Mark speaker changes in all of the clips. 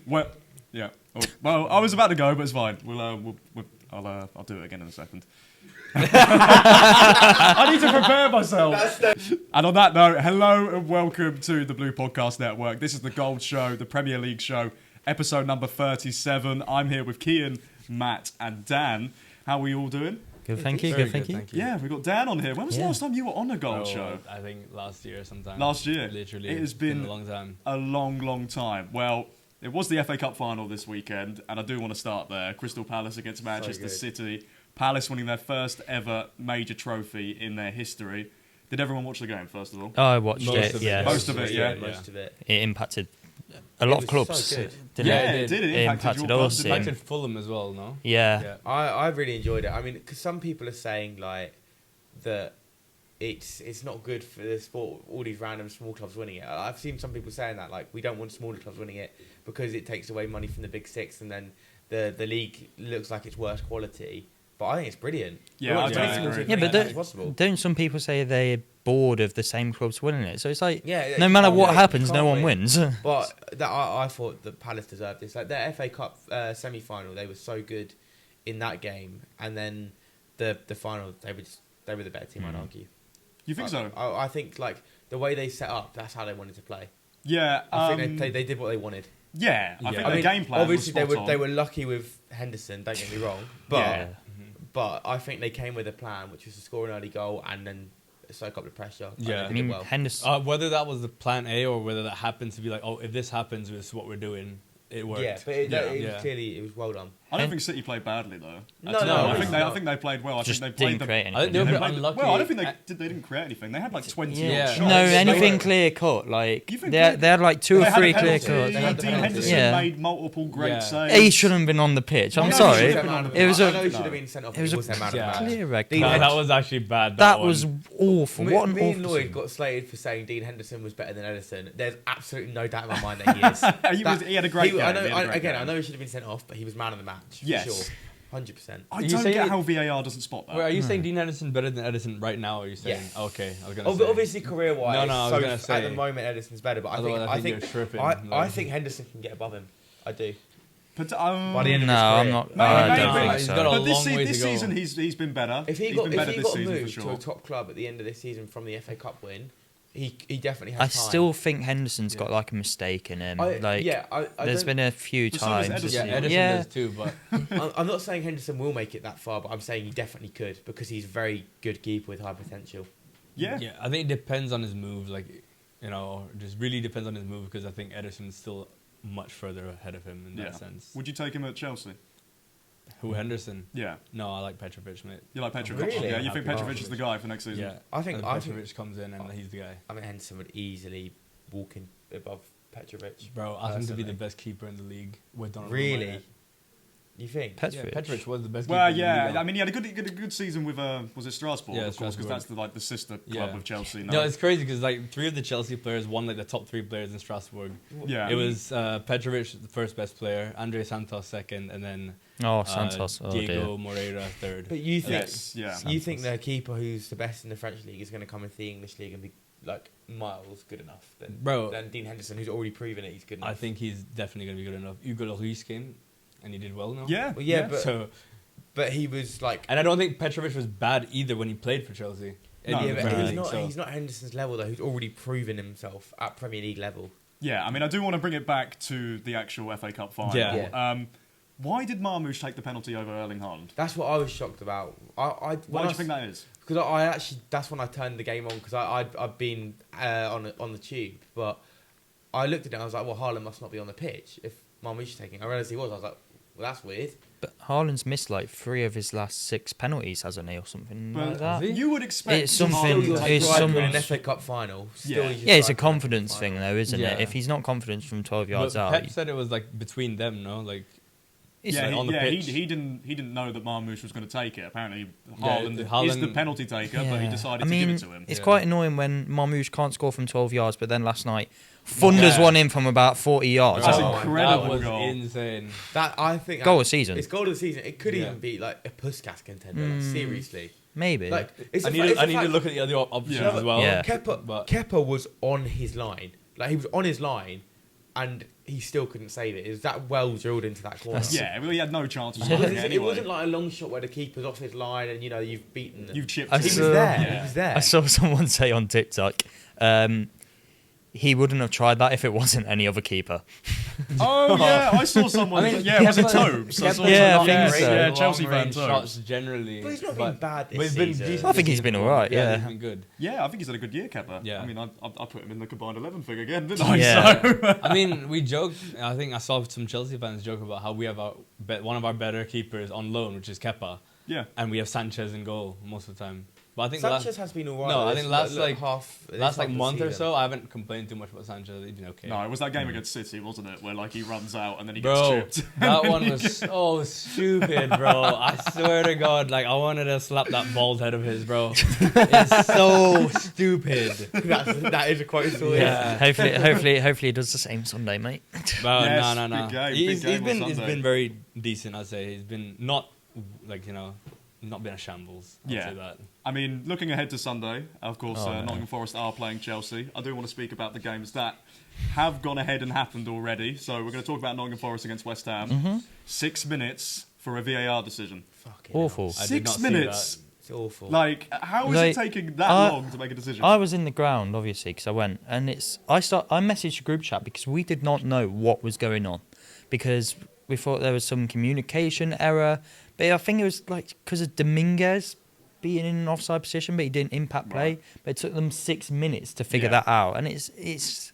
Speaker 1: Well, yeah. Well, I was about to go, but it's fine. I'll do it again in a second. I need to prepare myself. And on that note, hello and welcome to the Blue Podcast Network. This is the Gold Show, the Premier League show, episode number 37. I'm here with Kian, Matt, and Dan. How are we all doing?
Speaker 2: Good, thank you. Good, thank you.
Speaker 1: Yeah, we got Dan on here. When was the last time you were on a Gold Show?
Speaker 3: I think last year sometime.
Speaker 1: Last year?
Speaker 3: Literally.
Speaker 1: It has been
Speaker 3: a long time.
Speaker 1: A long time. Well, it was the FA Cup final this weekend, and I do want to start there. Crystal Palace against Manchester City. Palace winning their first ever major trophy in their history. Did everyone watch the game, first of all?
Speaker 2: Oh, I watched it, yeah.
Speaker 1: Most of it.
Speaker 2: It impacted a lot of clubs.
Speaker 3: So
Speaker 2: didn't
Speaker 1: it did. It impacted
Speaker 2: us.
Speaker 3: It impacted Fulham as well, no?
Speaker 2: Yeah.
Speaker 4: I really enjoyed it. I mean, because some people are saying, like, that it's not good for the sport, all these random small clubs winning it. I've seen some people saying that, like, we don't want smaller clubs winning it because it takes away money from the big six and then the league looks like it's worse quality. But I think it's brilliant.
Speaker 1: Yeah,
Speaker 2: but don't some people say they're bored of the same clubs winning it? So it's like,
Speaker 4: yeah,
Speaker 2: no matter what happens, no one wins.
Speaker 4: But I thought that Palace deserved this. Like their FA Cup semi-final, they were so good in that game, and then the final, they were the better team. I'd argue.
Speaker 1: You think so?
Speaker 4: I think like the way they set up, that's how they wanted to play.
Speaker 1: Yeah,
Speaker 4: I think they did what they wanted.
Speaker 1: Yeah, I think the game plan.
Speaker 4: Obviously,
Speaker 1: was
Speaker 4: they were lucky with Henderson. Don't get me wrong, but I think they came with a plan, which was to score an early goal and then soak up the pressure.
Speaker 3: Yeah,
Speaker 2: I mean, Henderson.
Speaker 3: Whether that was the plan A or whether that happened to be like, oh, if this happens, this is what we're doing. It worked.
Speaker 4: Yeah, but it was well done.
Speaker 1: I don't think City played badly though.
Speaker 4: No,
Speaker 1: I think they played well. I
Speaker 2: Just
Speaker 1: think they played
Speaker 2: didn't create anything.
Speaker 3: I think they were a bit unlucky.
Speaker 1: Well, I don't think they didn't create anything. They had like 20 shots.
Speaker 2: No, anything clear cut. Like they had like two or three clear cuts.
Speaker 1: Dean Henderson made multiple great saves.
Speaker 2: He shouldn't have been on the pitch. I'm sorry.
Speaker 4: It was I know he should have been sent off.
Speaker 2: It was a clear red card.
Speaker 3: That was actually bad.
Speaker 2: That was awful.
Speaker 4: Me and Lloyd got slated for saying Dean Henderson was better than Ederson. There's absolutely no doubt in my mind that he is.
Speaker 1: He had a great game.
Speaker 4: I know he should have been sent off, but he was man of the match.
Speaker 1: Yes.
Speaker 4: For sure. 100%.
Speaker 1: I don't get how VAR doesn't spot that.
Speaker 3: Wait, are you saying Dean Henderson better than Ederson right now? Or are you saying?
Speaker 4: Yes.
Speaker 3: Okay, I was gonna say.
Speaker 4: Obviously, career-wise,
Speaker 3: No, I was gonna say,
Speaker 4: at the moment Ederson's better, but I think Henderson can get above him. I do.
Speaker 1: But,
Speaker 4: by the end of his career.
Speaker 2: I'm not. I don't think
Speaker 3: He's
Speaker 2: so.
Speaker 3: got a
Speaker 1: But
Speaker 3: long way to
Speaker 1: this
Speaker 3: go.
Speaker 1: season he's been better.
Speaker 4: If he
Speaker 1: got
Speaker 4: moved to a top club at the end of this season from the FA Cup win, he definitely has
Speaker 2: I
Speaker 4: time.
Speaker 2: still think Henderson's got like a mistake in him. There's been a few times.
Speaker 3: Ederson does too, but
Speaker 4: I'm not saying Henderson will make it that far, but I'm saying he definitely could because he's a very good keeper with high potential.
Speaker 3: Yeah, I think it depends on his move. Like, just really depends on his move because I think Ederson's still much further ahead of him in that sense.
Speaker 1: Would you take him at Chelsea?
Speaker 3: Who, Henderson?
Speaker 1: Yeah.
Speaker 3: No, I like Petrovic, mate.
Speaker 1: You like Petrovic?
Speaker 4: Really?
Speaker 1: Yeah, you think Petrovic is the guy for next season?
Speaker 3: Yeah.
Speaker 4: I think
Speaker 3: Petrovic comes in and he's the guy.
Speaker 4: I think Henderson would easily walk in above Petrovic.
Speaker 3: Bro, I think to be the best keeper in the league with Donald.
Speaker 4: Really? You think?
Speaker 3: Petrovic was the best keeper.
Speaker 1: Well,
Speaker 3: in the league.
Speaker 1: I mean, he had a good season with was it Strasbourg?
Speaker 3: Yeah,
Speaker 1: of course, because
Speaker 3: Strasbourg.
Speaker 1: that's the sister club of Chelsea.
Speaker 3: No, it's crazy because like 3 of the Chelsea players won like the top 3 players in Strasbourg.
Speaker 1: Yeah,
Speaker 3: it was Petrovic, the first best player, Andre Santos second, and then Diego Moreira third.
Speaker 4: But you think
Speaker 1: you
Speaker 4: think the keeper who's the best in the French league is going to come into the English league and be like miles good enough than Dean Henderson, who's already proven it he's good enough?
Speaker 3: I think he's definitely going to be good enough. Hugo Lloris came and he did well now.
Speaker 1: Yeah.
Speaker 4: But he was like,
Speaker 3: and I don't think Petrovic was bad either when he played for Chelsea.
Speaker 4: He's not Henderson's level though. Who's already proven himself at Premier League level.
Speaker 1: Yeah, I mean, I do want to bring it back to the actual FA Cup final.
Speaker 3: Yeah.
Speaker 1: Why did Marmoush take the penalty over Erling Haaland?
Speaker 4: That's what I was shocked about.
Speaker 1: Why do you think that is?
Speaker 4: Because that's when I turned the game on because I'd been on the tube, but I looked at it and I was like, well, Haaland must not be on the pitch if Marmoush is taking it. I realised he was. I was like, well, that's weird.
Speaker 2: But Haaland's missed like 3 of his last 6 penalties, hasn't he, or something like that?
Speaker 1: You would expect
Speaker 2: it's something.
Speaker 4: It's an FA Cup final.
Speaker 2: It's a confidence thing, though, isn't it? If he's not confident from 12 yards out,
Speaker 3: Pep said it was like between them, no, like.
Speaker 1: He didn't know that Marmoush was going to take it. Apparently, Haaland is the penalty taker, but he decided to give it to him.
Speaker 2: It's quite annoying when Marmoush can't score from 12 yards, but then last night, thunders one in from about 40 yards.
Speaker 1: That's incredible.
Speaker 3: That was
Speaker 1: goal.
Speaker 3: Insane.
Speaker 4: That I think
Speaker 2: goal of the season.
Speaker 4: It's goal of the season. It could even be like a Puskas contender. Like, seriously,
Speaker 2: maybe.
Speaker 4: Like,
Speaker 3: I need to look at the other options as well.
Speaker 2: Yeah.
Speaker 4: Kepa was on his line. Like he was on his line. and he still couldn't save it. It was that well drilled into that corner.
Speaker 1: Yeah, well, he had no chance of
Speaker 4: Because
Speaker 1: scoring it
Speaker 4: it
Speaker 1: anyway.
Speaker 4: wasn't like a long shot where the keeper's off his line and you've beaten them.
Speaker 1: You've chipped
Speaker 2: I
Speaker 1: it.
Speaker 4: He was
Speaker 2: saw-
Speaker 4: there.
Speaker 1: Yeah.
Speaker 4: He was there.
Speaker 2: I saw someone say on TikTok, he wouldn't have tried that if it wasn't any other keeper.
Speaker 1: Oh yeah, I saw someone.
Speaker 3: I mean,
Speaker 1: was it
Speaker 3: Kepa-
Speaker 1: Tobes? I saw
Speaker 2: Yeah,
Speaker 1: someone-
Speaker 2: I think so.
Speaker 1: Yeah, Chelsea fan
Speaker 3: Long-range shots
Speaker 1: Tobes.
Speaker 3: generally.
Speaker 4: But he's not been bad this
Speaker 3: but he's been
Speaker 4: season.
Speaker 3: decent
Speaker 2: I think
Speaker 3: this
Speaker 2: he's been
Speaker 3: season.
Speaker 2: alright, yeah.
Speaker 3: he's been good.
Speaker 1: Yeah, I think he's had a good year, Kepa.
Speaker 3: Yeah.
Speaker 1: I mean, I put him in the combined 11 thing again, didn't I?
Speaker 2: Yeah.
Speaker 1: So,
Speaker 3: I mean, we joke. I think I saw some Chelsea fans joke about how we have one of our better keepers on loan, which is Kepa,
Speaker 1: yeah.
Speaker 3: and we have Sanchez in goal most of the time. But I think
Speaker 4: Sanchez has been alright.
Speaker 3: No, I think last
Speaker 4: half
Speaker 3: month or so, I haven't complained too much about Sanchez. He's been okay.
Speaker 1: No, it was that game against City, wasn't it? Where like he runs out and then he
Speaker 3: Bro,
Speaker 1: gets chipped.
Speaker 3: that one was so stupid, bro. I swear to God, like I wanted to slap that bald head of his, bro. It's so stupid.
Speaker 4: that is a quite story.
Speaker 3: Yeah.
Speaker 2: Hopefully he does the same Sunday, mate.
Speaker 3: But
Speaker 1: Yes,
Speaker 3: no.
Speaker 1: big game,
Speaker 3: He's
Speaker 1: big game on
Speaker 3: he's
Speaker 1: Sunday.
Speaker 3: been very decent, I'd say. He's been not like not been a shambles. I'd
Speaker 1: Yeah.
Speaker 3: say that.
Speaker 1: I mean, looking ahead to Sunday, of course,
Speaker 2: Oh, no.
Speaker 1: Nottingham Forest are playing Chelsea. I do want to speak about the games that have gone ahead and happened already. So we're going to talk about Nottingham Forest against West Ham. 6 minutes for a VAR decision.
Speaker 4: Fucking
Speaker 2: Awful.
Speaker 3: I did not
Speaker 1: 6
Speaker 3: see
Speaker 1: minutes.
Speaker 4: It's awful.
Speaker 1: Like, how is
Speaker 2: Like,
Speaker 1: it taking that
Speaker 2: I-
Speaker 1: long to make a decision?
Speaker 2: I was in the ground, obviously, because I went, and I messaged the group chat because we did not know what was going on, because we thought there was some communication error, but I think it was like because of Dominguez being in an offside position, but he didn't impact play.
Speaker 1: Right.
Speaker 2: But it took them 6 minutes to figure
Speaker 1: Yeah.
Speaker 2: that out, and it's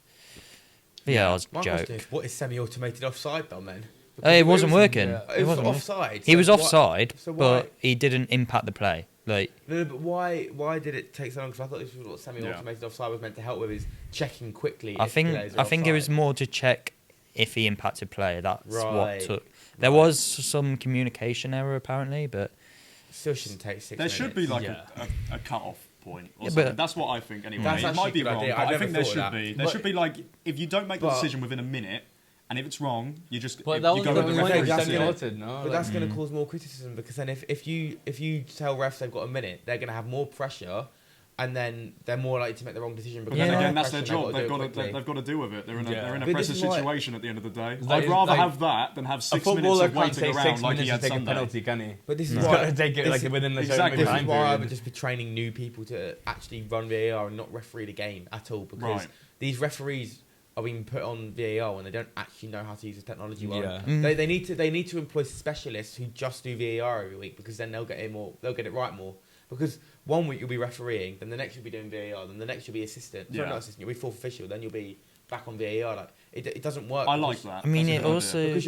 Speaker 2: yeah, it was a
Speaker 4: My
Speaker 2: joke.
Speaker 4: question is, what is semi-automated offside done then?
Speaker 2: It wasn't working.
Speaker 3: yeah.
Speaker 4: It was
Speaker 2: wasn't working.
Speaker 4: offside.
Speaker 2: He
Speaker 4: so
Speaker 2: was
Speaker 4: why-
Speaker 2: offside,
Speaker 4: so why-
Speaker 2: but he didn't impact the play. Like,
Speaker 4: No, but why did it take so long? Because I thought this was what semi-automated offside was meant to help with, is checking quickly.
Speaker 2: I
Speaker 4: if
Speaker 2: think
Speaker 4: players are
Speaker 2: it was
Speaker 4: offside.
Speaker 2: more to check if he impacted play. That's what
Speaker 4: Right.
Speaker 2: took. There was some communication error apparently, but
Speaker 4: Still shouldn't take 6
Speaker 1: There
Speaker 4: minutes.
Speaker 1: should be like
Speaker 3: Yeah.
Speaker 1: a cut-off point or
Speaker 2: Yeah,
Speaker 1: something.
Speaker 2: but-
Speaker 1: That's what I think anyway.
Speaker 4: That's
Speaker 1: It
Speaker 4: actually
Speaker 1: might be
Speaker 4: a good
Speaker 1: wrong,
Speaker 4: idea.
Speaker 1: but
Speaker 4: I'd
Speaker 1: I
Speaker 4: never
Speaker 1: think there
Speaker 4: thought of
Speaker 1: should
Speaker 4: that.
Speaker 1: be. There
Speaker 4: But-
Speaker 1: should be like, if you don't make the
Speaker 4: but-
Speaker 1: decision within a minute, and if it's wrong, you just
Speaker 3: But
Speaker 1: if
Speaker 3: that
Speaker 1: you
Speaker 3: was
Speaker 1: go
Speaker 3: the
Speaker 1: with the
Speaker 3: point
Speaker 1: referee's
Speaker 3: of
Speaker 4: that's
Speaker 1: decision.
Speaker 3: semi-automated, no?
Speaker 4: But that's going to cause more criticism, because then if you tell refs they've got a minute, they're going to have more pressure, and then they're more likely to make the wrong decision.
Speaker 1: But
Speaker 4: Because
Speaker 1: then
Speaker 2: Yeah.
Speaker 1: again, that's their
Speaker 4: pressure,
Speaker 1: job. They've got
Speaker 4: do it quickly.
Speaker 1: to deal with it. They're in a,
Speaker 3: Yeah.
Speaker 1: they're in a
Speaker 4: But
Speaker 1: pressure
Speaker 4: this is why-
Speaker 1: situation at the end of the day.
Speaker 3: like-
Speaker 1: I'd rather
Speaker 3: like-
Speaker 1: have that than have
Speaker 3: A
Speaker 1: 6 minutes
Speaker 3: footballer
Speaker 1: of
Speaker 3: can't
Speaker 1: waiting
Speaker 3: take
Speaker 1: around
Speaker 3: 6
Speaker 1: like he
Speaker 3: minutes
Speaker 1: had
Speaker 3: to take a
Speaker 1: Sunday.
Speaker 3: penalty, can he?
Speaker 4: But this is
Speaker 1: No.
Speaker 3: He's
Speaker 4: why
Speaker 3: got to take it
Speaker 4: this
Speaker 3: like
Speaker 4: is-
Speaker 3: within the
Speaker 1: exactly.
Speaker 3: certain
Speaker 4: This is
Speaker 3: time
Speaker 4: why I
Speaker 3: period.
Speaker 4: would just be training new people to actually run VAR and not referee the game at all, because
Speaker 1: Right.
Speaker 4: these referees are being put on VAR when they don't actually know how to use the technology well.
Speaker 3: Yeah.
Speaker 2: Mm.
Speaker 4: They need to employ specialists who just do VAR every week, because then they'll get it right more. Because 1 week you'll be refereeing, then the next you'll be doing VAR, then the next you'll be assistant.
Speaker 1: Yeah.
Speaker 4: Sorry, not assistant. You'll be fourth official, then you'll be back on VAR. Like it doesn't work.
Speaker 1: I like
Speaker 4: because-
Speaker 1: that.
Speaker 2: I mean,
Speaker 1: That's a
Speaker 2: it
Speaker 1: good idea.
Speaker 2: also
Speaker 4: because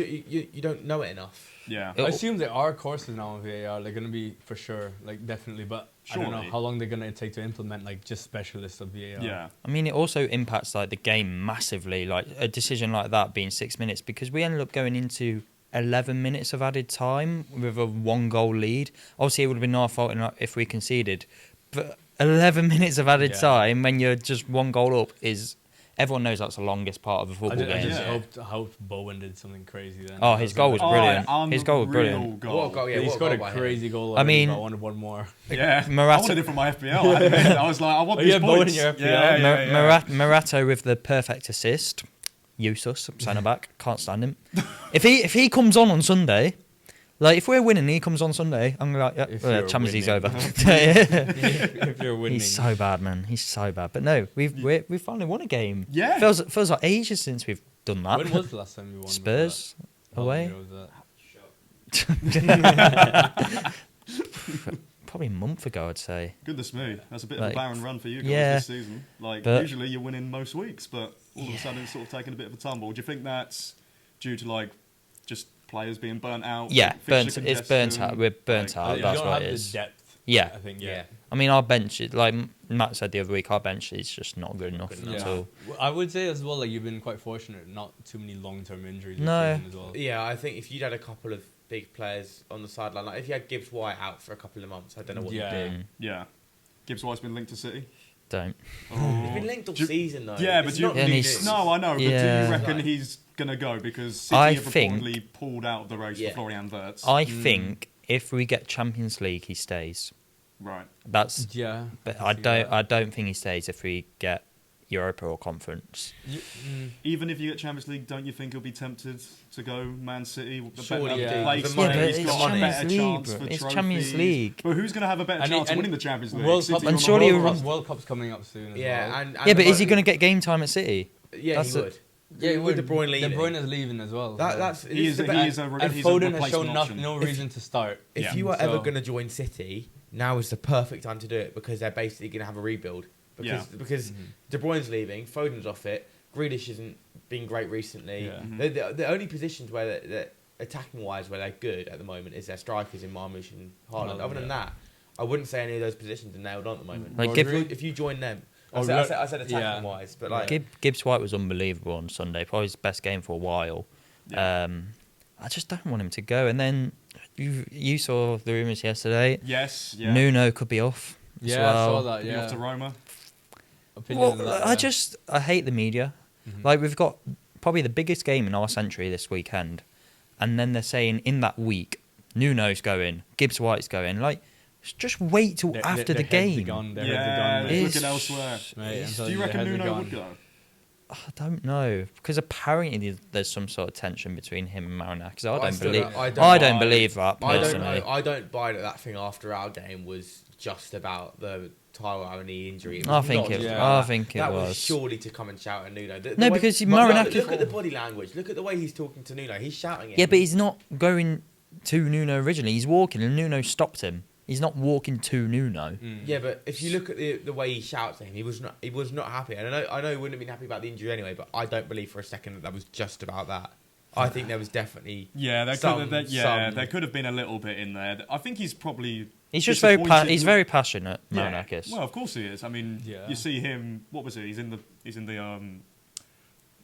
Speaker 4: you don't know it enough.
Speaker 1: Yeah.
Speaker 2: It-
Speaker 3: I assume there are courses now on VAR. They're going to be for sure, like definitely. But I don't know
Speaker 1: Surely.
Speaker 3: how long they're going to take to implement like just specialists of VAR.
Speaker 1: Yeah.
Speaker 2: I mean, it also impacts like the game massively. Like a decision like that being 6 minutes, because we ended up going into 11 minutes of added time with a 1-goal lead. Obviously, it would have been our fault if we conceded, but 11 minutes of added
Speaker 3: Yeah.
Speaker 2: time when you're just 1 goal up is. Everyone knows that's the longest part of a
Speaker 3: I
Speaker 2: football
Speaker 3: just, I
Speaker 2: game.
Speaker 3: just
Speaker 1: Yeah.
Speaker 3: hoped Bowen did something crazy then.
Speaker 2: Oh, his goal was
Speaker 1: Oh,
Speaker 2: brilliant.
Speaker 1: an
Speaker 2: His goal was
Speaker 1: unreal
Speaker 2: brilliant.
Speaker 1: goal.
Speaker 4: What a goal, yeah,
Speaker 3: he
Speaker 4: what a
Speaker 3: scored
Speaker 4: goal
Speaker 3: a
Speaker 4: by him.
Speaker 3: crazy goal.
Speaker 2: I
Speaker 3: Already,
Speaker 2: mean-
Speaker 3: but I wanted one more.
Speaker 1: Yeah,
Speaker 2: Morata-
Speaker 1: I wanted it from my FPL. I admit. I was like, I want
Speaker 3: Oh,
Speaker 1: these
Speaker 3: yeah, Bowen
Speaker 1: points.
Speaker 3: in your FPL.
Speaker 1: Yeah.
Speaker 2: Marato with the perfect assist. Useless centre back. Can't stand him. If he comes on Sunday, like if we're winning, and he comes on Sunday. I'm gonna be like,
Speaker 3: If
Speaker 2: yeah,
Speaker 3: you're
Speaker 2: Champions League's
Speaker 3: winning.
Speaker 2: over.
Speaker 3: If you're winning,
Speaker 2: He's so bad, man. He's so bad. But no, we finally won a game.
Speaker 1: Yeah.
Speaker 2: Feels like ages since we've done that.
Speaker 3: when was the last time you won?
Speaker 2: Spurs
Speaker 3: How long
Speaker 2: away.
Speaker 3: ago was that?
Speaker 2: Probably a month ago, I'd say.
Speaker 1: Goodness me, that's a bit of
Speaker 2: Like,
Speaker 1: a barren run for you guys
Speaker 2: yeah,
Speaker 1: this season. Like
Speaker 2: but-
Speaker 1: usually you're winning most weeks, but all of a sudden it's sort of taking a bit of a tumble. Do you think that's due to like just players being burnt out?
Speaker 2: Yeah,
Speaker 1: fixture
Speaker 2: it's burnt
Speaker 1: congestion?
Speaker 2: out. We're burnt
Speaker 1: Like,
Speaker 2: out.
Speaker 3: You
Speaker 2: That's
Speaker 3: don't
Speaker 2: what
Speaker 3: have
Speaker 2: it
Speaker 3: the
Speaker 2: is.
Speaker 3: depth.
Speaker 2: Yeah.
Speaker 3: I think
Speaker 4: Yeah.
Speaker 2: I mean, our bench, like Matt said the other week, our bench is just not good enough
Speaker 4: Good
Speaker 2: at
Speaker 3: Yeah.
Speaker 2: all.
Speaker 3: I would say as well, like you've been quite fortunate, not too many long-term injuries. this
Speaker 2: No.
Speaker 3: season as well.
Speaker 4: Yeah, I think if you'd had a couple of big players on the sideline, like if you had Gibbs White out for a couple of months, I don't know what
Speaker 3: Yeah.
Speaker 4: you'd do.
Speaker 2: Mm,
Speaker 1: Yeah. Gibbs White's been linked to City.
Speaker 2: don't.
Speaker 4: He's been linked all
Speaker 1: Do you-
Speaker 4: season though.
Speaker 1: Yeah,
Speaker 4: It's
Speaker 1: but you-
Speaker 4: not
Speaker 2: Yeah,
Speaker 4: new
Speaker 2: and he's-
Speaker 4: news.
Speaker 1: No, I know, but
Speaker 2: Yeah.
Speaker 1: do you reckon
Speaker 4: Like-
Speaker 1: he's gonna go because City
Speaker 2: I
Speaker 1: have
Speaker 2: think-
Speaker 1: reportedly pulled out of the race
Speaker 4: Yeah.
Speaker 1: for Florian Wirtz?
Speaker 2: I think if we get Champions League, he stays.
Speaker 1: Right.
Speaker 2: That's.
Speaker 3: Yeah.
Speaker 2: But
Speaker 3: can
Speaker 2: I
Speaker 3: see
Speaker 2: don't.
Speaker 3: that.
Speaker 2: I don't think he stays if we get Europa or Conference.
Speaker 1: Even if you get Champions League, don't you think he'll be tempted to go Man City? The
Speaker 4: Surely
Speaker 1: better
Speaker 4: you do.
Speaker 1: place,
Speaker 4: The money.
Speaker 2: Yeah, but
Speaker 1: he's
Speaker 2: it's
Speaker 1: got a better
Speaker 2: Champions League,
Speaker 1: chance
Speaker 2: bro.
Speaker 1: for
Speaker 2: It's
Speaker 1: trophies.
Speaker 2: Champions League.
Speaker 1: But who's going to have a better
Speaker 3: And
Speaker 1: chance of
Speaker 3: and
Speaker 1: winning the Champions League?
Speaker 3: World
Speaker 1: City
Speaker 3: Cup,
Speaker 1: or
Speaker 2: and
Speaker 1: not?
Speaker 2: surely
Speaker 3: World Cup's coming up soon. As well.
Speaker 4: And
Speaker 2: Yeah, but is he
Speaker 4: the-
Speaker 2: going to get game time at City?
Speaker 4: Yeah,
Speaker 2: That's
Speaker 4: he
Speaker 2: it.
Speaker 4: would.
Speaker 3: Yeah,
Speaker 4: with De Bruyne leaving.
Speaker 3: De Bruyne is leaving as well.
Speaker 4: That's
Speaker 1: He is a
Speaker 3: and
Speaker 1: he's a
Speaker 3: Foden has shown
Speaker 1: replacement option.
Speaker 3: no reason to start.
Speaker 4: If
Speaker 1: Yeah.
Speaker 4: you are ever
Speaker 3: So-
Speaker 4: going to join City, now is the perfect time to do it because they're basically going to have a rebuild. Because De Bruyne's leaving, Foden's off it, Grealish isn't been great recently.
Speaker 3: Yeah.
Speaker 4: The only positions where they're attacking wise where they're good at the moment is their strikers in Marmoush and Haaland. Other than that, I wouldn't say any of those positions are nailed on at the moment.
Speaker 2: Like,
Speaker 4: If you join them, I said attacking
Speaker 3: Yeah.
Speaker 4: wise, but like
Speaker 2: Gibbs White was unbelievable on Sunday. Probably his best game for a while.
Speaker 1: Yeah.
Speaker 2: I just don't want him to go. And then you saw the rumours yesterday.
Speaker 1: Yes, yeah.
Speaker 2: Nuno could be off. as
Speaker 3: Yeah,
Speaker 2: well.
Speaker 3: I saw that.
Speaker 1: Could be
Speaker 3: Yeah.
Speaker 1: off to Roma.
Speaker 3: Opinions on
Speaker 2: Well,
Speaker 3: that, yeah.
Speaker 2: I hate the media.
Speaker 3: Mhm.
Speaker 2: Like, we've got probably the biggest game in our century this weekend, and then they're saying in that week, Nuno's going, Gibbs White's going. Like, just wait till after the
Speaker 3: Their heads are
Speaker 2: game.
Speaker 3: gone, their
Speaker 1: Yeah,
Speaker 3: heads are gone, mate.
Speaker 1: he's
Speaker 2: It's-
Speaker 1: looking elsewhere.
Speaker 3: Mate, I'm
Speaker 1: Do
Speaker 3: telling
Speaker 1: you
Speaker 3: their
Speaker 1: reckon
Speaker 3: heads are
Speaker 1: Nuno
Speaker 3: gone.
Speaker 1: would go?
Speaker 2: I don't know, because apparently there's some sort of tension between him and Marinakis. I don't
Speaker 4: still
Speaker 2: believe.
Speaker 4: don't- I
Speaker 2: I
Speaker 4: don't
Speaker 2: don't
Speaker 4: buy-
Speaker 2: believe that
Speaker 4: I don't
Speaker 2: personally.
Speaker 4: know. I don't buy that that thing after our game was just about the Tyrone knee injury. It was
Speaker 2: I think
Speaker 4: not
Speaker 2: it.
Speaker 4: just
Speaker 3: Yeah.
Speaker 4: about
Speaker 2: I
Speaker 4: that.
Speaker 2: think it
Speaker 4: That
Speaker 2: was.
Speaker 4: surely to come and shout at Nuno.
Speaker 2: No,
Speaker 4: way-
Speaker 2: because
Speaker 4: but
Speaker 2: Marinakis-
Speaker 4: Look at the body language. Look at the way he's talking to Nuno. He's shouting at
Speaker 2: Yeah,
Speaker 4: him.
Speaker 2: but he's not going to Nuno originally. He's walking, and Nuno stopped him. He's not walking to Nuno.
Speaker 4: Yeah, but if you look at the way he shouts at him, he was not happy. And I know he wouldn't have been happy about the injury anyway. But I don't believe for a second that was just about that. I think there was definitely
Speaker 1: Yeah,
Speaker 4: some-
Speaker 1: there could have been a little bit in there. I think he's probably.
Speaker 2: He's just very
Speaker 1: disappointed
Speaker 2: he's
Speaker 1: with-
Speaker 2: very passionate,
Speaker 1: Yeah.
Speaker 2: Marinakis.
Speaker 1: Well, of course he is. I mean,
Speaker 3: Yeah.
Speaker 1: you see him. What was it? He's in the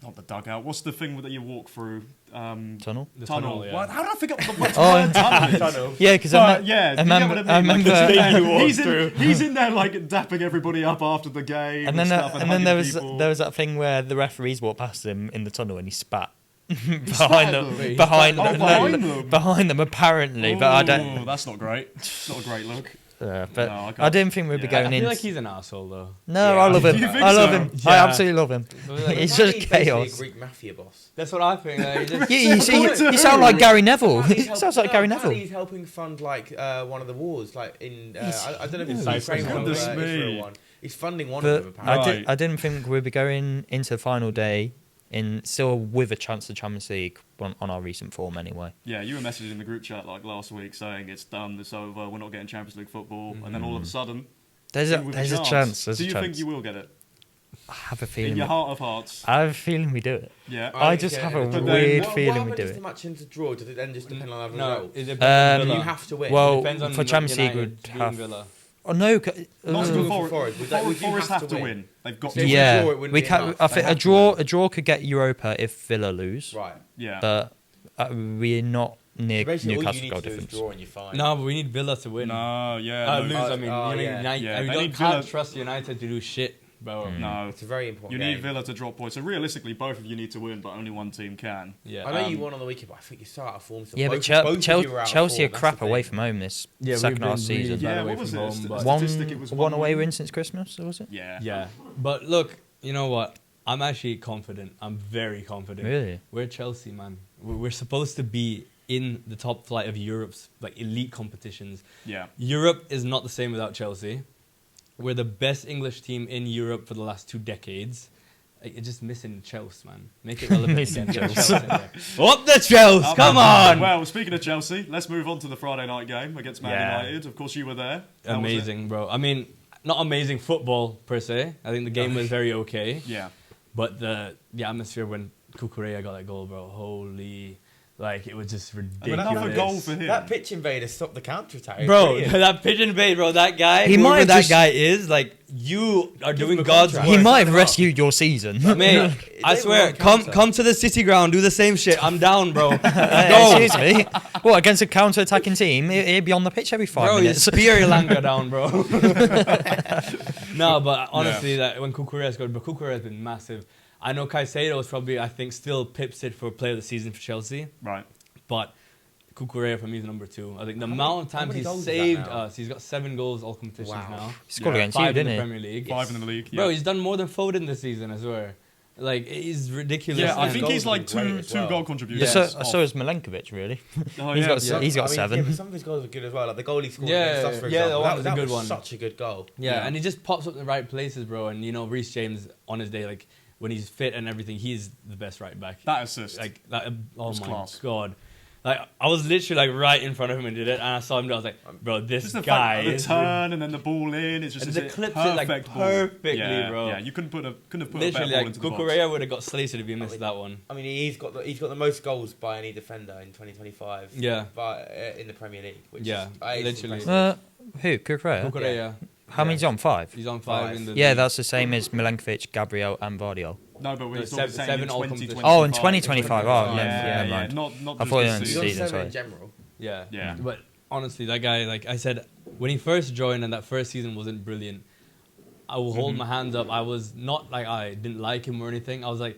Speaker 1: not the dugout. What's the thing that you walk through?
Speaker 2: Tunnel.
Speaker 3: The
Speaker 1: Tunnel.
Speaker 3: tunnel, yeah.
Speaker 1: What? How did I forget what the
Speaker 2: Oh,
Speaker 1: tunnel is?
Speaker 2: Yeah, because
Speaker 1: But, yeah, you get what
Speaker 2: I
Speaker 1: I mean?
Speaker 2: remember.
Speaker 1: Like, he's in there like dapping everybody up after the game
Speaker 2: And then,
Speaker 1: stuff,
Speaker 2: and then
Speaker 1: hugging
Speaker 2: there
Speaker 1: people.
Speaker 2: was that thing where the referees walked past him in the tunnel and he spat
Speaker 1: spat
Speaker 2: behind
Speaker 1: at
Speaker 2: them,
Speaker 1: them?
Speaker 2: behind
Speaker 1: Oh,
Speaker 2: them,
Speaker 1: behind
Speaker 2: no,
Speaker 1: them?
Speaker 2: behind them apparently. But I
Speaker 1: Ooh,
Speaker 2: don't.
Speaker 1: That's not great. It's not a great look.
Speaker 2: But
Speaker 1: No, I can't-
Speaker 2: I didn't think we'd be
Speaker 1: yeah.
Speaker 3: I
Speaker 2: going
Speaker 3: feel
Speaker 2: in.
Speaker 3: like he's an asshole though.
Speaker 2: No,
Speaker 4: Yeah,
Speaker 2: I love
Speaker 1: do
Speaker 2: him.
Speaker 1: you think
Speaker 2: I love
Speaker 1: so?
Speaker 2: him. I
Speaker 3: Yeah.
Speaker 2: absolutely love him. It's
Speaker 4: Apparently
Speaker 2: just
Speaker 4: he's basically
Speaker 2: chaos.
Speaker 4: a Greek mafia boss.
Speaker 3: That's what I think. Like, he just-
Speaker 2: You sound like Gary Neville.
Speaker 4: Apparently
Speaker 2: He
Speaker 4: he's
Speaker 2: sounds
Speaker 4: helping-
Speaker 2: like Gary
Speaker 4: no,
Speaker 2: Neville.
Speaker 4: apparently he's helping fund like one of the wars, like in I don't know if it's
Speaker 3: Cyprus.
Speaker 4: Ukraine one or the
Speaker 1: Goodness me.
Speaker 4: Israel one. He's funding one of them
Speaker 2: But
Speaker 4: apparently.
Speaker 2: I didn't think we'd be going into the final day in still with a chance of Champions League on our recent form anyway.
Speaker 1: Yeah, you were messaging in the group chat like last week saying it's done, it's over, we're not getting Champions League football, and then all of a sudden,
Speaker 2: There's
Speaker 1: you
Speaker 2: a
Speaker 1: with
Speaker 2: there's a chance. There's
Speaker 1: Do
Speaker 2: a
Speaker 1: you
Speaker 2: chance.
Speaker 1: think you will get it?
Speaker 2: I have a
Speaker 1: In
Speaker 2: feeling.
Speaker 1: your heart of hearts,
Speaker 2: I have a feeling we do it.
Speaker 1: yeah.
Speaker 2: I just have a
Speaker 1: But then
Speaker 2: weird
Speaker 4: What
Speaker 2: feeling we
Speaker 4: happens
Speaker 2: do
Speaker 4: if
Speaker 2: it.
Speaker 4: the match ends a draw? Does it then just depend on the
Speaker 3: no,
Speaker 4: results?
Speaker 3: it depends on
Speaker 2: Um,
Speaker 3: Villa.
Speaker 4: You have to win.
Speaker 2: Well,
Speaker 3: Depends on
Speaker 2: for Champions League,
Speaker 3: United
Speaker 2: would
Speaker 3: beating
Speaker 2: have.
Speaker 3: Villa.
Speaker 2: Oh no!
Speaker 1: Nottingham
Speaker 4: Forest.
Speaker 1: Forest,
Speaker 4: Would you
Speaker 1: Forest
Speaker 4: have
Speaker 1: have
Speaker 4: to
Speaker 1: to
Speaker 4: win?
Speaker 1: win. They've got
Speaker 4: So
Speaker 1: to
Speaker 4: if
Speaker 1: win.
Speaker 4: we
Speaker 2: Yeah,
Speaker 4: draw, it wouldn't
Speaker 2: we
Speaker 4: be
Speaker 2: can.
Speaker 4: enough.
Speaker 2: I
Speaker 4: They
Speaker 2: think
Speaker 4: have to win.
Speaker 2: a draw could get Europa if Villa lose,
Speaker 4: Right.
Speaker 1: Yeah.
Speaker 2: but we're not near
Speaker 4: So basically, all you
Speaker 2: Newcastle
Speaker 4: need
Speaker 2: goal
Speaker 4: to do is
Speaker 2: difference.
Speaker 4: draw and you're fine.
Speaker 3: No, but we need Villa to win.
Speaker 1: No, yeah.
Speaker 3: Lose.
Speaker 1: no,
Speaker 3: I mean,
Speaker 4: oh,
Speaker 3: you know,
Speaker 4: yeah.
Speaker 3: United,
Speaker 1: Yeah,
Speaker 3: we
Speaker 1: they
Speaker 3: don't
Speaker 1: need
Speaker 3: can't
Speaker 1: Villa-
Speaker 3: trust United to do shit, bro.
Speaker 1: no.
Speaker 4: It's a very important
Speaker 1: You
Speaker 4: game.
Speaker 1: need Villa to drop points. So realistically, both of you need to win, but only one team can.
Speaker 3: Yeah.
Speaker 4: I know you won on the weekend, but I think you're so out of form. So
Speaker 2: Yeah, but
Speaker 4: both of you are out of
Speaker 2: Chelsea are
Speaker 4: form, that's
Speaker 2: crap
Speaker 4: the
Speaker 2: away
Speaker 4: thing.
Speaker 2: from home this
Speaker 3: Yeah,
Speaker 2: second
Speaker 3: we've
Speaker 2: half
Speaker 3: been
Speaker 2: season.
Speaker 3: really bad
Speaker 1: Yeah,
Speaker 3: away
Speaker 1: what was
Speaker 3: from
Speaker 1: it?
Speaker 3: home,
Speaker 1: The
Speaker 3: but-
Speaker 1: statistic, it was
Speaker 2: One away win since Christmas, was it?
Speaker 1: Yeah.
Speaker 3: Yeah, but look, you know what? I'm actually confident. I'm very confident.
Speaker 2: Really?
Speaker 3: We're Chelsea, man. We're supposed to be in the top flight of Europe's like elite competitions.
Speaker 1: Yeah.
Speaker 3: Europe is not the same without Chelsea. We're the best English team in Europe for the last 2 decades. Like, it's just missing Chelsea, man. Make it relevant
Speaker 2: Missing
Speaker 3: again. Get
Speaker 2: Chelsea.
Speaker 3: Chelsea in there. Up the Chelsea! Come on!
Speaker 1: Well, speaking of Chelsea, let's move on to the Friday night game against Man
Speaker 3: Yeah.
Speaker 1: United. Of course, you were there. How was it?
Speaker 3: Amazing, bro. I mean, not amazing football per se. I think the game was very okay.
Speaker 1: Yeah.
Speaker 3: But the atmosphere when Cucurella got that goal, bro, holy... Like, it was just ridiculous.
Speaker 1: another goal for him.
Speaker 4: That pitch invader stopped the counter attack.
Speaker 3: Bro, that pigeon bait, bro, that guy,
Speaker 2: He might
Speaker 3: whoever
Speaker 2: have
Speaker 3: that
Speaker 2: just-
Speaker 3: guy is, like, you are
Speaker 4: Give
Speaker 3: doing
Speaker 4: him a
Speaker 3: God's
Speaker 4: contract.
Speaker 3: work.
Speaker 2: He might have
Speaker 4: Up.
Speaker 2: rescued your season.
Speaker 3: Mate, I
Speaker 4: They
Speaker 3: swear,
Speaker 4: were
Speaker 3: come
Speaker 4: counter.
Speaker 3: come to the City ground, do the same shit. I'm down, bro. Go.
Speaker 2: Excuse me. What, against a counter-attacking team? He'd be on the pitch every 5
Speaker 3: Bro, you
Speaker 2: minutes.
Speaker 3: spear Ilanga down, bro. No, but honestly, that when Cucurella scored, but Cucurella has been massive. I know Caicedo is probably, I think, still pips it for player of the season for Chelsea.
Speaker 1: Right.
Speaker 3: But Cucurella for me is number 2. I think the amount of times
Speaker 4: many
Speaker 3: he's
Speaker 4: goals is that
Speaker 3: saved
Speaker 4: now?
Speaker 3: us. He's got 7 goals all competitions
Speaker 4: Wow.
Speaker 3: now.
Speaker 2: He scored against you,
Speaker 3: 5 in
Speaker 2: didn't
Speaker 3: the
Speaker 2: he?
Speaker 3: Premier League.
Speaker 1: 5 in the league. Yeah.
Speaker 3: Bro, he's done more than Foden this season, I swear. Like, he's ridiculous.
Speaker 1: Yeah, I
Speaker 3: And
Speaker 1: think he's
Speaker 4: goals
Speaker 1: like
Speaker 4: have been
Speaker 1: two
Speaker 4: great as well.
Speaker 1: goal
Speaker 2: But
Speaker 1: contributions.
Speaker 2: so is Milenkovic, really.
Speaker 1: Oh,
Speaker 2: He's
Speaker 1: yeah.
Speaker 2: got
Speaker 3: Yeah.
Speaker 2: he's got
Speaker 4: I mean,
Speaker 2: 7.
Speaker 4: Yeah, but some of his goals are good as well. Like the goal he scored
Speaker 3: Yeah,
Speaker 4: against us, for
Speaker 3: yeah,
Speaker 4: example.
Speaker 3: that was a
Speaker 4: that
Speaker 3: good
Speaker 4: was
Speaker 3: one.
Speaker 4: such a good goal.
Speaker 3: Yeah, and he just pops up in the right places, bro. And, Rhys James, on his day, like, when he's fit and everything, he's the best right back.
Speaker 1: That assist.
Speaker 3: Like, that, oh
Speaker 1: was
Speaker 3: my
Speaker 1: class.
Speaker 3: God. Like, I was literally, like, right in front of him and did it. And I saw him, I was like, bro, this
Speaker 1: Just the
Speaker 3: guy
Speaker 1: fact, the
Speaker 3: is...
Speaker 1: turn and then the ball in. It's just
Speaker 3: And
Speaker 1: a
Speaker 3: the clips it, like,
Speaker 1: perfect ball.
Speaker 3: perfectly,
Speaker 1: yeah,
Speaker 3: bro.
Speaker 1: Yeah, you couldn't have put a better
Speaker 3: Literally,
Speaker 1: ball
Speaker 3: like,
Speaker 1: into the box.
Speaker 3: Cucurella would have got slated if he missed that one.
Speaker 4: I mean, he's got the most goals by any defender in 2025.
Speaker 3: Yeah.
Speaker 4: In the Premier League. Which
Speaker 3: Yeah,
Speaker 4: is
Speaker 3: literally.
Speaker 4: impressive.
Speaker 2: Who? Cucurella?
Speaker 3: Cucurella.
Speaker 2: How many's on? 5?
Speaker 3: He's on 5 in the
Speaker 2: Yeah,
Speaker 3: league.
Speaker 2: that's the same as Milenkovic, Gabriel, and Vardy.
Speaker 1: No, but we're
Speaker 3: No,
Speaker 1: sort of
Speaker 3: seven
Speaker 1: saying in
Speaker 3: all
Speaker 1: 2025.
Speaker 2: Oh, in 2025. Oh,
Speaker 1: Yeah,
Speaker 2: never
Speaker 1: yeah,
Speaker 2: mind.
Speaker 1: not
Speaker 2: I
Speaker 1: just
Speaker 2: thought you
Speaker 1: this
Speaker 2: meant
Speaker 4: He's
Speaker 1: season.
Speaker 4: on
Speaker 2: season,
Speaker 4: 7 in
Speaker 2: sorry.
Speaker 4: general.
Speaker 3: Yeah.
Speaker 1: Yeah.
Speaker 3: But honestly, that guy, like I said, when he first joined and that first season wasn't brilliant, I will hold my hands up. I was not like I didn't like him or anything. I was like,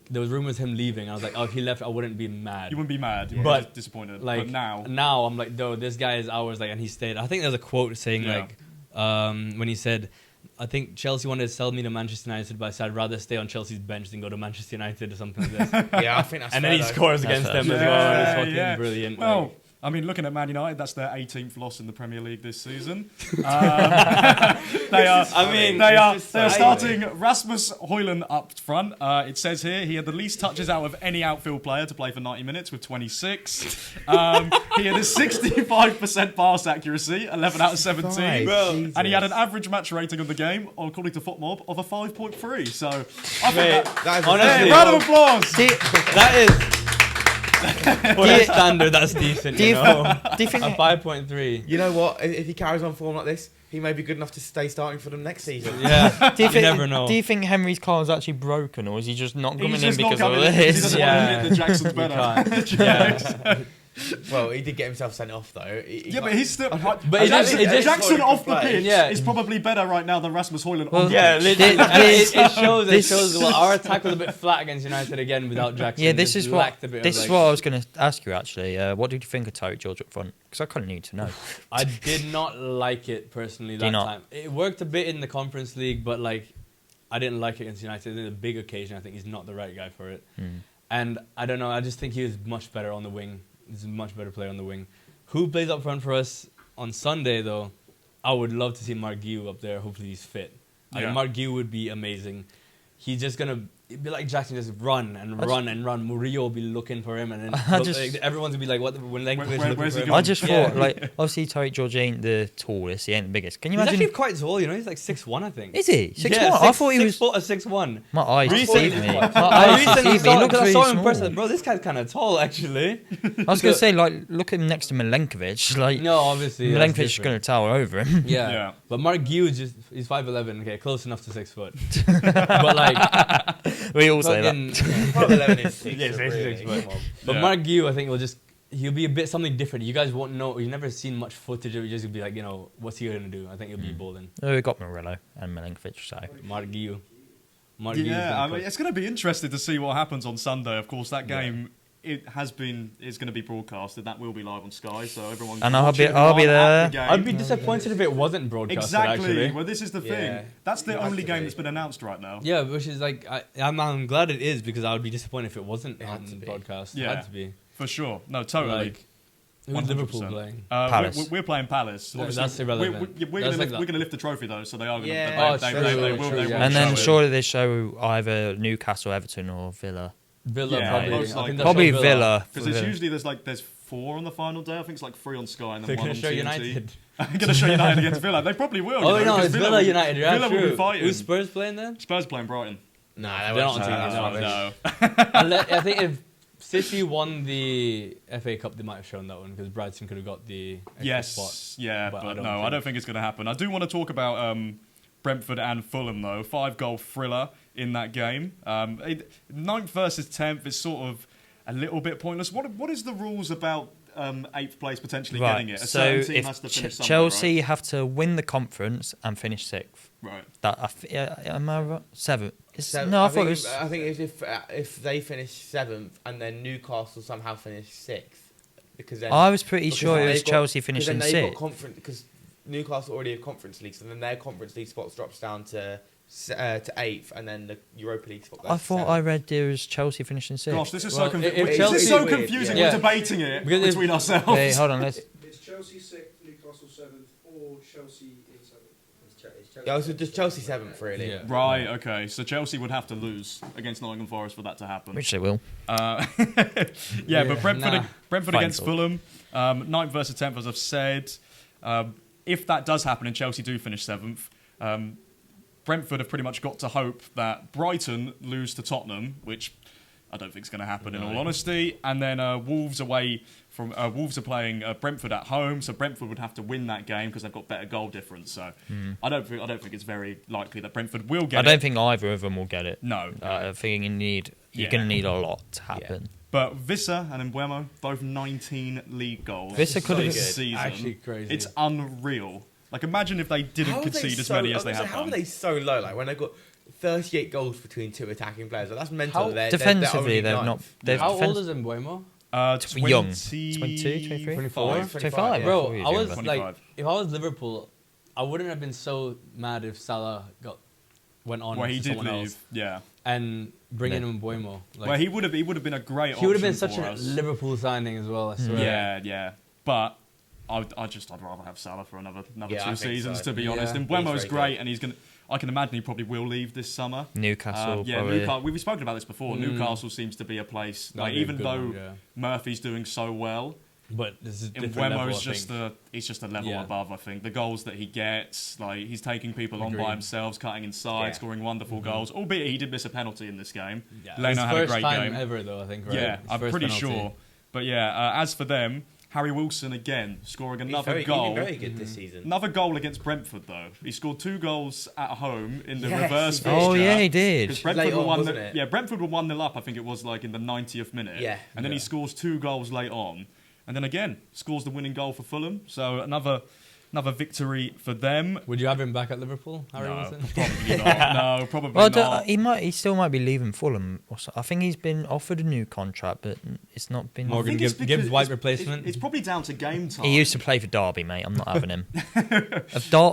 Speaker 3: there was rumors him leaving. I was like, oh, if he left, I wouldn't be mad.
Speaker 1: You wouldn't be mad. You
Speaker 3: But,
Speaker 1: would be disappointed.
Speaker 3: like
Speaker 1: but now,
Speaker 3: I'm like, no, this guy is ours. Like, and he stayed. I think there's a quote saying
Speaker 1: Yeah.
Speaker 3: like, when he said, I think Chelsea wanted to sell me to Manchester United, but I said I'd rather stay on Chelsea's bench than go to Manchester United or something like this.
Speaker 4: Yeah, I think that's
Speaker 3: And then he
Speaker 4: fair, though.
Speaker 3: scores
Speaker 2: That's
Speaker 3: against
Speaker 2: fair.
Speaker 3: them as well. And it's fucking brilliant.
Speaker 1: Well,
Speaker 3: like,
Speaker 1: I mean, looking at Man United, that's their 18th loss in the Premier League this season. They are.
Speaker 3: I mean,
Speaker 1: they are
Speaker 4: this is
Speaker 1: starting Rasmus Haaland up front. It says here he had the least touches out of any outfield player to play for 90 minutes with 26. He had a 65% pass accuracy, 11 out of 17.
Speaker 4: Bro.
Speaker 1: And he had an average match rating of the game, according to FootMob, of a 5.3. So I think
Speaker 3: mate,
Speaker 1: that,
Speaker 3: honestly,
Speaker 1: hey, round of applause.
Speaker 3: that is for a standard. That's decent.
Speaker 2: Do
Speaker 3: You
Speaker 2: you,
Speaker 3: know,
Speaker 2: do you think
Speaker 3: a 5.3.
Speaker 4: You know what? If he carries on form like this, he may be good enough to stay starting for them next season.
Speaker 3: Yeah,
Speaker 2: do you
Speaker 3: you
Speaker 2: think,
Speaker 3: never know.
Speaker 2: Do you think Henry's car is actually broken, or is he just not coming
Speaker 1: He's
Speaker 2: in
Speaker 1: just not
Speaker 2: because of
Speaker 1: coming in because he
Speaker 2: this?
Speaker 1: doesn't
Speaker 3: Yeah.
Speaker 1: want to admit that Jackson's
Speaker 3: You
Speaker 1: better.
Speaker 3: can't. Yeah.
Speaker 4: Well, he did get himself sent off though.
Speaker 1: Yeah, but he's still.
Speaker 3: But it just-
Speaker 1: Jackson,
Speaker 3: it just-
Speaker 1: Jackson off the
Speaker 4: play.
Speaker 1: pitch
Speaker 3: Yeah.
Speaker 1: is probably better right now than Rasmus Haaland
Speaker 2: Well,
Speaker 1: on the
Speaker 3: Yeah,
Speaker 1: pitch.
Speaker 3: literally.
Speaker 2: This-
Speaker 3: it shows. It
Speaker 2: this-
Speaker 3: shows. Well, our attack was a bit flat against United again without Jackson.
Speaker 2: Yeah, this
Speaker 3: Just
Speaker 2: is what
Speaker 3: lacked a bit
Speaker 2: this
Speaker 3: of,
Speaker 2: is
Speaker 3: like-
Speaker 2: what I was going to ask you actually. What did you think of Tyreek George up front? Because I kind of need to know.
Speaker 3: I did not like it personally
Speaker 2: Do you
Speaker 3: that
Speaker 2: not?
Speaker 3: time. It worked a bit in the Conference League, but like, I didn't like it against United. In a big occasion, I think he's not the right guy for it. And I don't know. I just think he was much better on the wing. He's a much better player on the wing. Who plays up front for us on Sunday though? I would love to see Mark Guiu up there. Hopefully he's fit. I think
Speaker 1: Yeah.
Speaker 3: Mark Guiu would be amazing. He's just gonna be like Jackson, just run and run and run. Murillo will be looking for him, and then everyone's gonna be like, "What? When
Speaker 1: where's he
Speaker 3: him?"
Speaker 1: going?
Speaker 2: I just
Speaker 3: Yeah.
Speaker 2: thought, like, obviously Tyreek George ain't the tallest, he ain't the biggest. Can you
Speaker 3: He's
Speaker 2: imagine?
Speaker 3: actually quite tall, you know. He's like 6'1", I think.
Speaker 2: Is he 6'1"?
Speaker 3: Yeah,
Speaker 2: I thought he was.
Speaker 3: 6 foot or 6'1".
Speaker 2: My eyes
Speaker 3: Recently-
Speaker 2: deceive me. My
Speaker 3: I
Speaker 2: eyes
Speaker 3: recently
Speaker 2: deceive me.
Speaker 3: saw
Speaker 2: Look,
Speaker 3: because I saw him in
Speaker 2: small.
Speaker 3: person. Bro, this guy's kind of tall, actually.
Speaker 2: I was going to say, like, look at him next to Milenkovic. Like,
Speaker 3: No, obviously. that's
Speaker 2: Milenkovic is
Speaker 3: different.
Speaker 2: going to tower over him.
Speaker 3: Yeah.
Speaker 1: Yeah.
Speaker 3: But Mark Guiu is he's 5'11". Okay, close enough to 6 foot. But like,
Speaker 2: We all say that.
Speaker 3: fucking-
Speaker 4: 5'11" is 6
Speaker 3: Yeah, 6
Speaker 4: really.
Speaker 3: foot. But
Speaker 1: Yeah.
Speaker 3: Mark Guiu, I think he'll be a bit something different. You guys won't know. You've never seen much footage of it. You're just gonna be like, what's he gonna do? I think he'll be balling.
Speaker 2: Oh, we got Murillo and Milenkovic, so.
Speaker 3: Mark Guiu. Mark Guiu's
Speaker 1: Yeah,
Speaker 3: gonna
Speaker 1: I mean,
Speaker 3: cook.
Speaker 1: it's going to be interesting to see what happens on Sunday. Of course, that game is going to be broadcasted. That will be live on Sky, so everyone.
Speaker 2: And
Speaker 1: can
Speaker 2: I'll
Speaker 1: watch
Speaker 2: be-
Speaker 1: it
Speaker 2: I'll be
Speaker 1: live at the
Speaker 2: there.
Speaker 1: game.
Speaker 3: I'd be disappointed if it wasn't broadcasted.
Speaker 1: Exactly.
Speaker 3: Actually.
Speaker 1: Well, this is the thing.
Speaker 4: Yeah.
Speaker 1: That's the
Speaker 4: It has
Speaker 1: only
Speaker 4: to
Speaker 1: game
Speaker 4: be.
Speaker 1: that's been announced right now.
Speaker 3: Yeah, which is like I'm glad it is because I would be disappointed if it wasn't
Speaker 4: It had
Speaker 3: on
Speaker 4: to be.
Speaker 3: broadcast.
Speaker 1: Yeah.
Speaker 3: It had to be.
Speaker 1: For sure. No, totally.
Speaker 3: Like, who's
Speaker 1: 100%.
Speaker 3: Liverpool playing?
Speaker 2: Palace.
Speaker 1: We're playing Palace.
Speaker 3: No,
Speaker 1: Obviously,
Speaker 3: that's irrelevant.
Speaker 1: We're
Speaker 3: That's
Speaker 1: going
Speaker 3: like
Speaker 1: to lift the trophy though, so they are going to.
Speaker 4: Yeah.
Speaker 3: Oh, true, true, yeah.
Speaker 2: And then
Speaker 1: show it.
Speaker 2: surely they show either Newcastle, Everton, or Villa.
Speaker 3: Villa
Speaker 1: Yeah,
Speaker 3: probably.
Speaker 1: most
Speaker 3: I
Speaker 1: likely.
Speaker 3: think they'll
Speaker 2: Probably
Speaker 3: show
Speaker 2: Villa.
Speaker 1: Because there's usually there's 4 on the final day. I think it's like 3 on Sky and then
Speaker 3: They're
Speaker 1: 1
Speaker 3: gonna
Speaker 1: on
Speaker 3: show
Speaker 1: TNT.
Speaker 3: United.
Speaker 1: I'm going to show United against Villa. They probably will.
Speaker 3: Oh
Speaker 1: you know,
Speaker 3: no,
Speaker 1: because
Speaker 3: it's Villa
Speaker 1: will-
Speaker 3: United. Yeah,
Speaker 1: Villa
Speaker 3: true.
Speaker 1: will be fighting.
Speaker 3: Who's Spurs playing then?
Speaker 1: Spurs playing Brighton.
Speaker 4: Nah,
Speaker 3: They're
Speaker 4: they
Speaker 3: not
Speaker 4: won't
Speaker 3: on
Speaker 4: show
Speaker 3: TV,
Speaker 4: that.
Speaker 3: no.
Speaker 1: No.
Speaker 3: I think if City won the FA Cup, they might have shown that one because Brighton could have got the extra spot.
Speaker 1: Yes, yeah,
Speaker 3: But
Speaker 1: but,
Speaker 3: I don't
Speaker 1: no, I
Speaker 3: think-
Speaker 1: don't think it's going to happen. I do want to talk about Brentford and Fulham, though. 5-goal thriller in that game. 9th versus 10th is sort of a little bit pointless. What is the rules about 8th place potentially getting it? A
Speaker 2: so
Speaker 1: certain team
Speaker 2: if
Speaker 1: has to finish somewhere,
Speaker 2: Chelsea have to win the conference and finish 6th.
Speaker 1: right?
Speaker 2: That am I right? 7th.
Speaker 4: So,
Speaker 2: No, I thought
Speaker 4: think,
Speaker 2: it was.
Speaker 4: I think if they finish 7th and then Newcastle somehow finish 6th, because then
Speaker 2: I was pretty
Speaker 4: because
Speaker 2: sure
Speaker 4: then
Speaker 2: it was
Speaker 4: they've got-
Speaker 2: Chelsea
Speaker 4: because
Speaker 2: finishing
Speaker 4: then they've got
Speaker 2: sixth.
Speaker 4: conference because Newcastle already have Conference League, so then their Conference League spots drops down to 8th, and then the Europa League spot goes
Speaker 2: I
Speaker 4: to
Speaker 2: thought I
Speaker 4: 7th.
Speaker 2: read there was Chelsea finishing sixth.
Speaker 1: Gosh, this is
Speaker 3: Well,
Speaker 1: so
Speaker 3: if
Speaker 1: confusing.
Speaker 3: Chelsea-
Speaker 1: This is so
Speaker 4: Weird,
Speaker 1: confusing.
Speaker 3: yeah.
Speaker 1: We're debating it
Speaker 3: Because if-
Speaker 1: between ourselves.
Speaker 2: Wait, hold on. Let's.
Speaker 5: It's Chelsea 6th, Newcastle 7th, or Chelsea in 7th.
Speaker 4: Yeah, so just Chelsea 7th, really.
Speaker 3: Yeah.
Speaker 1: Right, okay. So Chelsea would have to lose against Nottingham Forest for that to happen.
Speaker 2: Which they will.
Speaker 1: Yeah, but Brentford,
Speaker 3: Nah.
Speaker 1: Brentford
Speaker 2: Fine
Speaker 1: against
Speaker 2: thought.
Speaker 1: Fulham, 9th versus 10th, as I've said. If that does happen and Chelsea do finish 7th, Brentford have pretty much got to hope that Brighton lose to Tottenham, which I don't think is going to happen in all honesty. And then Wolves away from Wolves are playing Brentford at home, so Brentford would have to win that game because they've got better goal difference. So I don't think it's very likely that Brentford will get
Speaker 2: I
Speaker 1: it.
Speaker 2: don't think either of them will get it.
Speaker 1: No.
Speaker 2: I think you're
Speaker 1: Yeah.
Speaker 2: going to need a lot to happen.
Speaker 1: But Vissa and Mbeumo, both 19 league goals
Speaker 2: Vissa could have-
Speaker 1: this season.
Speaker 3: Actually crazy.
Speaker 1: It's unreal. Like, imagine if they didn't
Speaker 4: How are they
Speaker 1: concede as
Speaker 4: so-
Speaker 1: many as they
Speaker 4: I was
Speaker 1: have
Speaker 4: gonna say, How
Speaker 1: done.
Speaker 4: are they so low? Like, when they've got 38 goals between two attacking players, like, that's mental.
Speaker 3: How-
Speaker 4: They're
Speaker 2: Defensively,
Speaker 4: only
Speaker 2: they've
Speaker 4: ninth.
Speaker 2: not. They've
Speaker 3: How
Speaker 2: defen-
Speaker 3: old is Mbuemo?
Speaker 1: 20,
Speaker 2: young. 22, 23?
Speaker 3: 24?
Speaker 2: 25,
Speaker 4: yeah.
Speaker 3: Bro,
Speaker 2: Before you
Speaker 3: I
Speaker 2: do
Speaker 3: was
Speaker 2: that.
Speaker 3: like,
Speaker 1: 25.
Speaker 3: if I was Liverpool, I wouldn't have been so mad if Salah went on
Speaker 1: Where he
Speaker 3: to
Speaker 1: did
Speaker 3: someone
Speaker 1: leave,
Speaker 3: else
Speaker 1: yeah.
Speaker 3: and bring in
Speaker 2: Yeah.
Speaker 3: Mbuemo. Like,
Speaker 1: Where he would have been a great option
Speaker 3: he would have been such
Speaker 1: for
Speaker 3: a
Speaker 1: us.
Speaker 3: Liverpool signing as well. I swear.
Speaker 1: Yeah, yeah. But I'd rather have Salah for another
Speaker 4: Yeah, I
Speaker 1: 2
Speaker 4: think
Speaker 1: seasons,
Speaker 4: so.
Speaker 1: to be
Speaker 3: Yeah.
Speaker 1: honest. And
Speaker 4: He's
Speaker 1: Mbuemo's
Speaker 4: very
Speaker 1: great,
Speaker 4: good.
Speaker 1: and he's gonna. I can imagine he probably will leave this summer.
Speaker 2: Newcastle,
Speaker 1: Yeah,
Speaker 2: probably.
Speaker 1: Newcastle. We've spoken about this before.
Speaker 3: Mm.
Speaker 1: Newcastle seems to be a place.
Speaker 3: That'd
Speaker 1: Like,
Speaker 3: be a
Speaker 1: even
Speaker 3: good
Speaker 1: though
Speaker 3: one, yeah.
Speaker 1: Murphy's doing so well,
Speaker 3: But this is a different level,
Speaker 1: Mbuemo's
Speaker 3: I
Speaker 1: just
Speaker 3: think.
Speaker 1: he's just a level
Speaker 3: Yeah.
Speaker 1: above. I think the goals that he gets, like, he's taking people on by
Speaker 3: Agreed.
Speaker 1: himself, cutting inside,
Speaker 4: Yeah.
Speaker 1: scoring wonderful goals. Albeit he did miss a penalty in this game.
Speaker 3: Yeah.
Speaker 1: Leno
Speaker 3: His
Speaker 1: had a
Speaker 3: first
Speaker 1: great
Speaker 3: time
Speaker 1: game.
Speaker 3: ever, though, I think, right?
Speaker 1: Yeah,
Speaker 3: His
Speaker 1: I'm
Speaker 3: first
Speaker 1: pretty
Speaker 3: penalty.
Speaker 1: sure. But yeah, as for them, Harry Wilson again scoring another
Speaker 4: He's
Speaker 1: goal.
Speaker 4: been very good this season.
Speaker 1: Another goal against Brentford though. He scored 2 goals at home in the
Speaker 4: Yes,
Speaker 1: reverse
Speaker 4: he did.
Speaker 2: Oh,
Speaker 1: fixture.
Speaker 2: yeah, he
Speaker 1: Because
Speaker 2: did.
Speaker 1: Brentford
Speaker 4: Late
Speaker 1: were
Speaker 4: on,
Speaker 1: 1
Speaker 4: wasn't it?
Speaker 1: Yeah, Brentford were 1-0 up. I think it was like in the 90th minute.
Speaker 4: Yeah.
Speaker 1: and then he scores 2 goals late on, and then again scores the winning goal for Fulham. So another victory for them.
Speaker 3: Would you have him back at Liverpool, Harry
Speaker 1: No,
Speaker 3: Wilson?
Speaker 1: probably not. No, probably
Speaker 2: Well,
Speaker 1: not.
Speaker 2: he still might be leaving Fulham. I think he's been offered a new contract, but it's not been.
Speaker 3: Morgan
Speaker 1: I think it's
Speaker 3: Gibbs
Speaker 1: because
Speaker 3: White
Speaker 1: it's-
Speaker 3: replacement.
Speaker 1: It's probably down to game time.
Speaker 2: He used to play for Derby, mate. I'm not having him.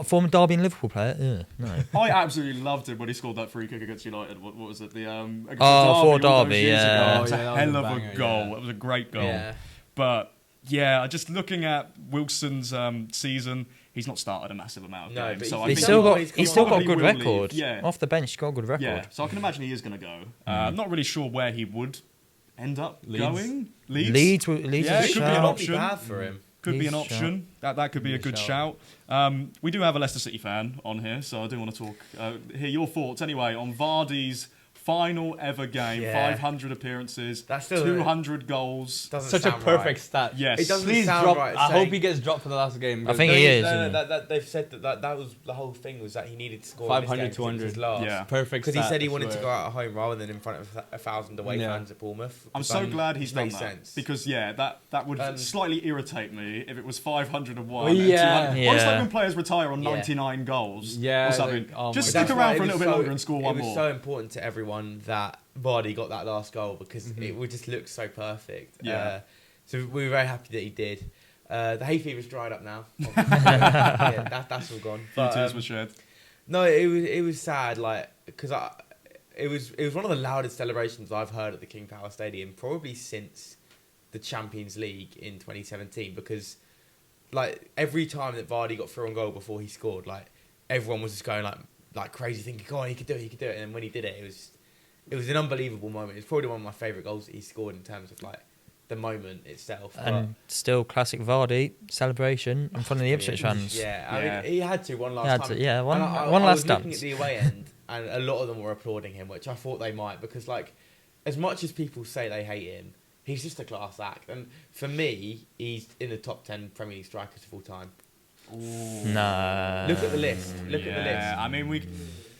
Speaker 2: Former Derby and Liverpool player? No.
Speaker 1: I absolutely loved him when he scored that free kick against United. What was it? Against
Speaker 2: For
Speaker 1: Derby all those
Speaker 2: Derby,
Speaker 1: years
Speaker 2: yeah.
Speaker 1: ago.
Speaker 3: Oh,
Speaker 1: It was
Speaker 3: yeah,
Speaker 1: a
Speaker 3: that was
Speaker 1: hell
Speaker 3: a
Speaker 1: of a
Speaker 3: banger,
Speaker 1: goal.
Speaker 3: yeah.
Speaker 1: It was a great goal.
Speaker 4: Yeah.
Speaker 1: But yeah, just looking at Wilson's season, he's not started a massive amount of
Speaker 4: No,
Speaker 1: games.
Speaker 4: but
Speaker 1: So I
Speaker 2: He's
Speaker 1: think
Speaker 2: still got.
Speaker 4: he's
Speaker 2: He's still got
Speaker 1: probably
Speaker 2: good
Speaker 1: will leave.
Speaker 2: record.
Speaker 1: Yeah.
Speaker 2: Off the bench, he's got a good record.
Speaker 1: Yeah, so I can imagine he is going to go. I'm not really sure where he would end up
Speaker 3: Leeds.
Speaker 1: going.
Speaker 2: Leeds
Speaker 1: Yeah,
Speaker 2: is a
Speaker 1: it could be an
Speaker 2: shout.
Speaker 4: Not
Speaker 1: option.
Speaker 4: be bad for him.
Speaker 1: Could be an
Speaker 2: Leeds
Speaker 1: option. That could be a
Speaker 3: Could be a
Speaker 1: good shout. We do have a Leicester City fan on here, so I do want to talk, hear your thoughts anyway on Vardy's final ever game,
Speaker 4: Yeah.
Speaker 1: 500 appearances,
Speaker 4: That's still
Speaker 1: 200 goals.
Speaker 4: Doesn't
Speaker 3: Such a
Speaker 4: sound
Speaker 3: perfect
Speaker 4: right.
Speaker 3: stat.
Speaker 1: Yes.
Speaker 4: It doesn't
Speaker 3: Please
Speaker 4: sound
Speaker 3: drop.
Speaker 4: right.
Speaker 3: I
Speaker 4: saying-
Speaker 3: hope he gets dropped for the last game.
Speaker 2: I think
Speaker 3: because
Speaker 2: he is,
Speaker 4: No,
Speaker 2: isn't
Speaker 4: that they've said that was the whole thing was that he needed to score
Speaker 3: 500,
Speaker 4: 200
Speaker 3: 200.
Speaker 4: last.
Speaker 1: Yeah.
Speaker 3: Perfect.
Speaker 4: Because he
Speaker 3: stat,
Speaker 4: said he
Speaker 3: I
Speaker 4: wanted to
Speaker 3: swear.
Speaker 4: go out at home rather than in front of 1,000 away
Speaker 3: Yeah.
Speaker 4: fans at Bournemouth.
Speaker 1: I'm so glad he's done
Speaker 4: makes
Speaker 1: that.
Speaker 4: sense.
Speaker 1: Because, yeah, that would slightly irritate me if it was 501
Speaker 3: Well,
Speaker 1: and
Speaker 3: yeah.
Speaker 1: 200. I just like
Speaker 2: Yeah.
Speaker 1: when players retire on
Speaker 4: Yeah.
Speaker 1: 99 goals
Speaker 3: Yeah,
Speaker 1: or something.
Speaker 3: like, oh
Speaker 1: Just
Speaker 3: my
Speaker 1: stick
Speaker 3: God.
Speaker 1: around for a little bit longer and score one
Speaker 4: It
Speaker 1: more.
Speaker 4: was so important to everyone that Vardy got that last goal because
Speaker 3: Mm-hmm.
Speaker 4: it would just look so perfect.
Speaker 1: Yeah.
Speaker 4: So we were very happy that he did. The hay fever's dried up now. Yeah, that's all gone.
Speaker 1: Few
Speaker 4: But,
Speaker 1: tears were shed.
Speaker 4: no, it was sad, like because it was one of the loudest celebrations I've heard at the King Power Stadium probably since the Champions League in 2017 because like every time that Vardy got through on goal before he scored, like everyone was just going like crazy, thinking, "Go on, he could do it," and then when he did it, it was an unbelievable moment. It's probably one of my favourite goals that he scored in terms of like the moment itself.
Speaker 2: And still classic Vardy celebration in front of the Ipswich fans.
Speaker 4: Yeah,
Speaker 1: Yeah.
Speaker 4: I mean, he had to one last
Speaker 2: He had
Speaker 4: time.
Speaker 2: to, yeah, one
Speaker 4: And I
Speaker 2: last
Speaker 4: was looking
Speaker 2: dance.
Speaker 4: at the away end, and a lot of them were applauding him, which I thought they might because, like, as much as people say they hate him, he's just a class act. And for me, he's in the top 10 Premier League strikers of all time.
Speaker 2: Nah.
Speaker 4: Look at the list. Look at the list.
Speaker 1: Yeah, I mean,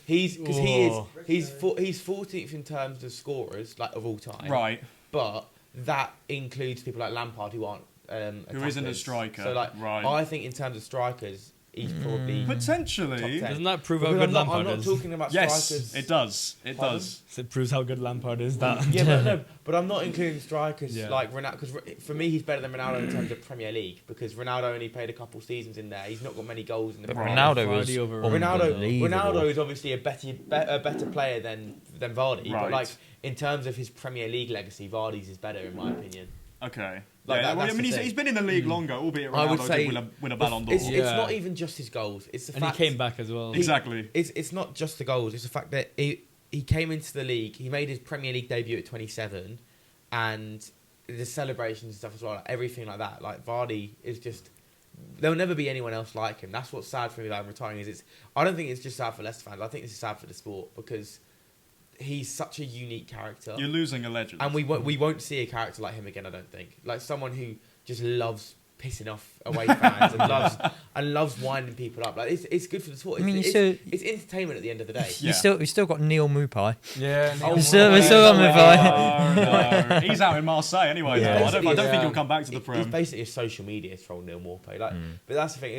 Speaker 4: He's because
Speaker 3: Whoa.
Speaker 4: he's 14th in terms of scorers like of all time.
Speaker 1: right.
Speaker 4: But that includes people like Lampard who aren't
Speaker 1: Who isn't a
Speaker 4: attackers.
Speaker 1: striker,
Speaker 4: So like
Speaker 1: right.
Speaker 4: I think in terms of strikers, he's probably
Speaker 1: Potentially.
Speaker 4: top 10.
Speaker 3: Doesn't that prove how
Speaker 4: Because
Speaker 3: good
Speaker 4: I'm
Speaker 3: Lampard
Speaker 4: not
Speaker 3: is?
Speaker 4: talking about
Speaker 1: Yes,
Speaker 4: strikers.
Speaker 1: it does. It
Speaker 4: Pardon?
Speaker 1: does.
Speaker 3: So it proves how good Lampard is. That
Speaker 4: Yeah, but no, but I'm not including strikers
Speaker 3: Yeah.
Speaker 4: like Ronaldo, because for me he's better than Ronaldo in terms of Premier League, because Ronaldo only played a couple seasons in there. He's not got many goals in the
Speaker 2: But
Speaker 4: Premier League.
Speaker 2: Ronaldo was
Speaker 3: Vardy over
Speaker 2: unbelievable.
Speaker 4: Ronaldo is obviously a better player than Vardy,
Speaker 1: Right.
Speaker 4: but like in terms of his Premier League legacy, Vardy's is better in my opinion.
Speaker 1: Okay.
Speaker 4: Like
Speaker 1: yeah,
Speaker 4: that-
Speaker 1: well, I
Speaker 4: that's
Speaker 1: mean,
Speaker 4: the
Speaker 1: he's,
Speaker 4: thing.
Speaker 1: he's been in the league longer, albeit
Speaker 4: I would
Speaker 1: Ronaldo
Speaker 4: say
Speaker 1: did win a Ballon d'Or.
Speaker 4: It's
Speaker 3: Yeah.
Speaker 4: not even just his goals. It's the
Speaker 3: and he
Speaker 4: fact
Speaker 3: came back as well.
Speaker 1: Exactly.
Speaker 4: It's not just the goals. It's the fact that he came into the league. He made his Premier League debut at 27, and the celebrations and stuff as well. Like, everything like that. Like Vardy is just. There'll never be anyone else like him. That's what's sad for me. Like I'm retiring. I don't think it's just sad for Leicester fans. I think this is sad for the sport because he's such a unique character.
Speaker 1: You're losing a legend.
Speaker 4: And we won't see a character like him again. I don't think. Like someone who just loves pissing off away fans and loves winding people up. Like it's good for the sport.
Speaker 2: I mean,
Speaker 4: It's entertainment at the end of the day.
Speaker 1: Yeah.
Speaker 2: we still got Neil Mupai.
Speaker 3: Yeah,
Speaker 4: Oh,
Speaker 2: We still got Mupai.
Speaker 1: No. He's out in Marseille anyway.
Speaker 2: Yeah.
Speaker 1: Though. I don't think
Speaker 3: Yeah.
Speaker 1: he'll come back to the
Speaker 4: He's
Speaker 1: Prem.
Speaker 4: basically a social media troll, Neil Maupay. Like, but that's the thing.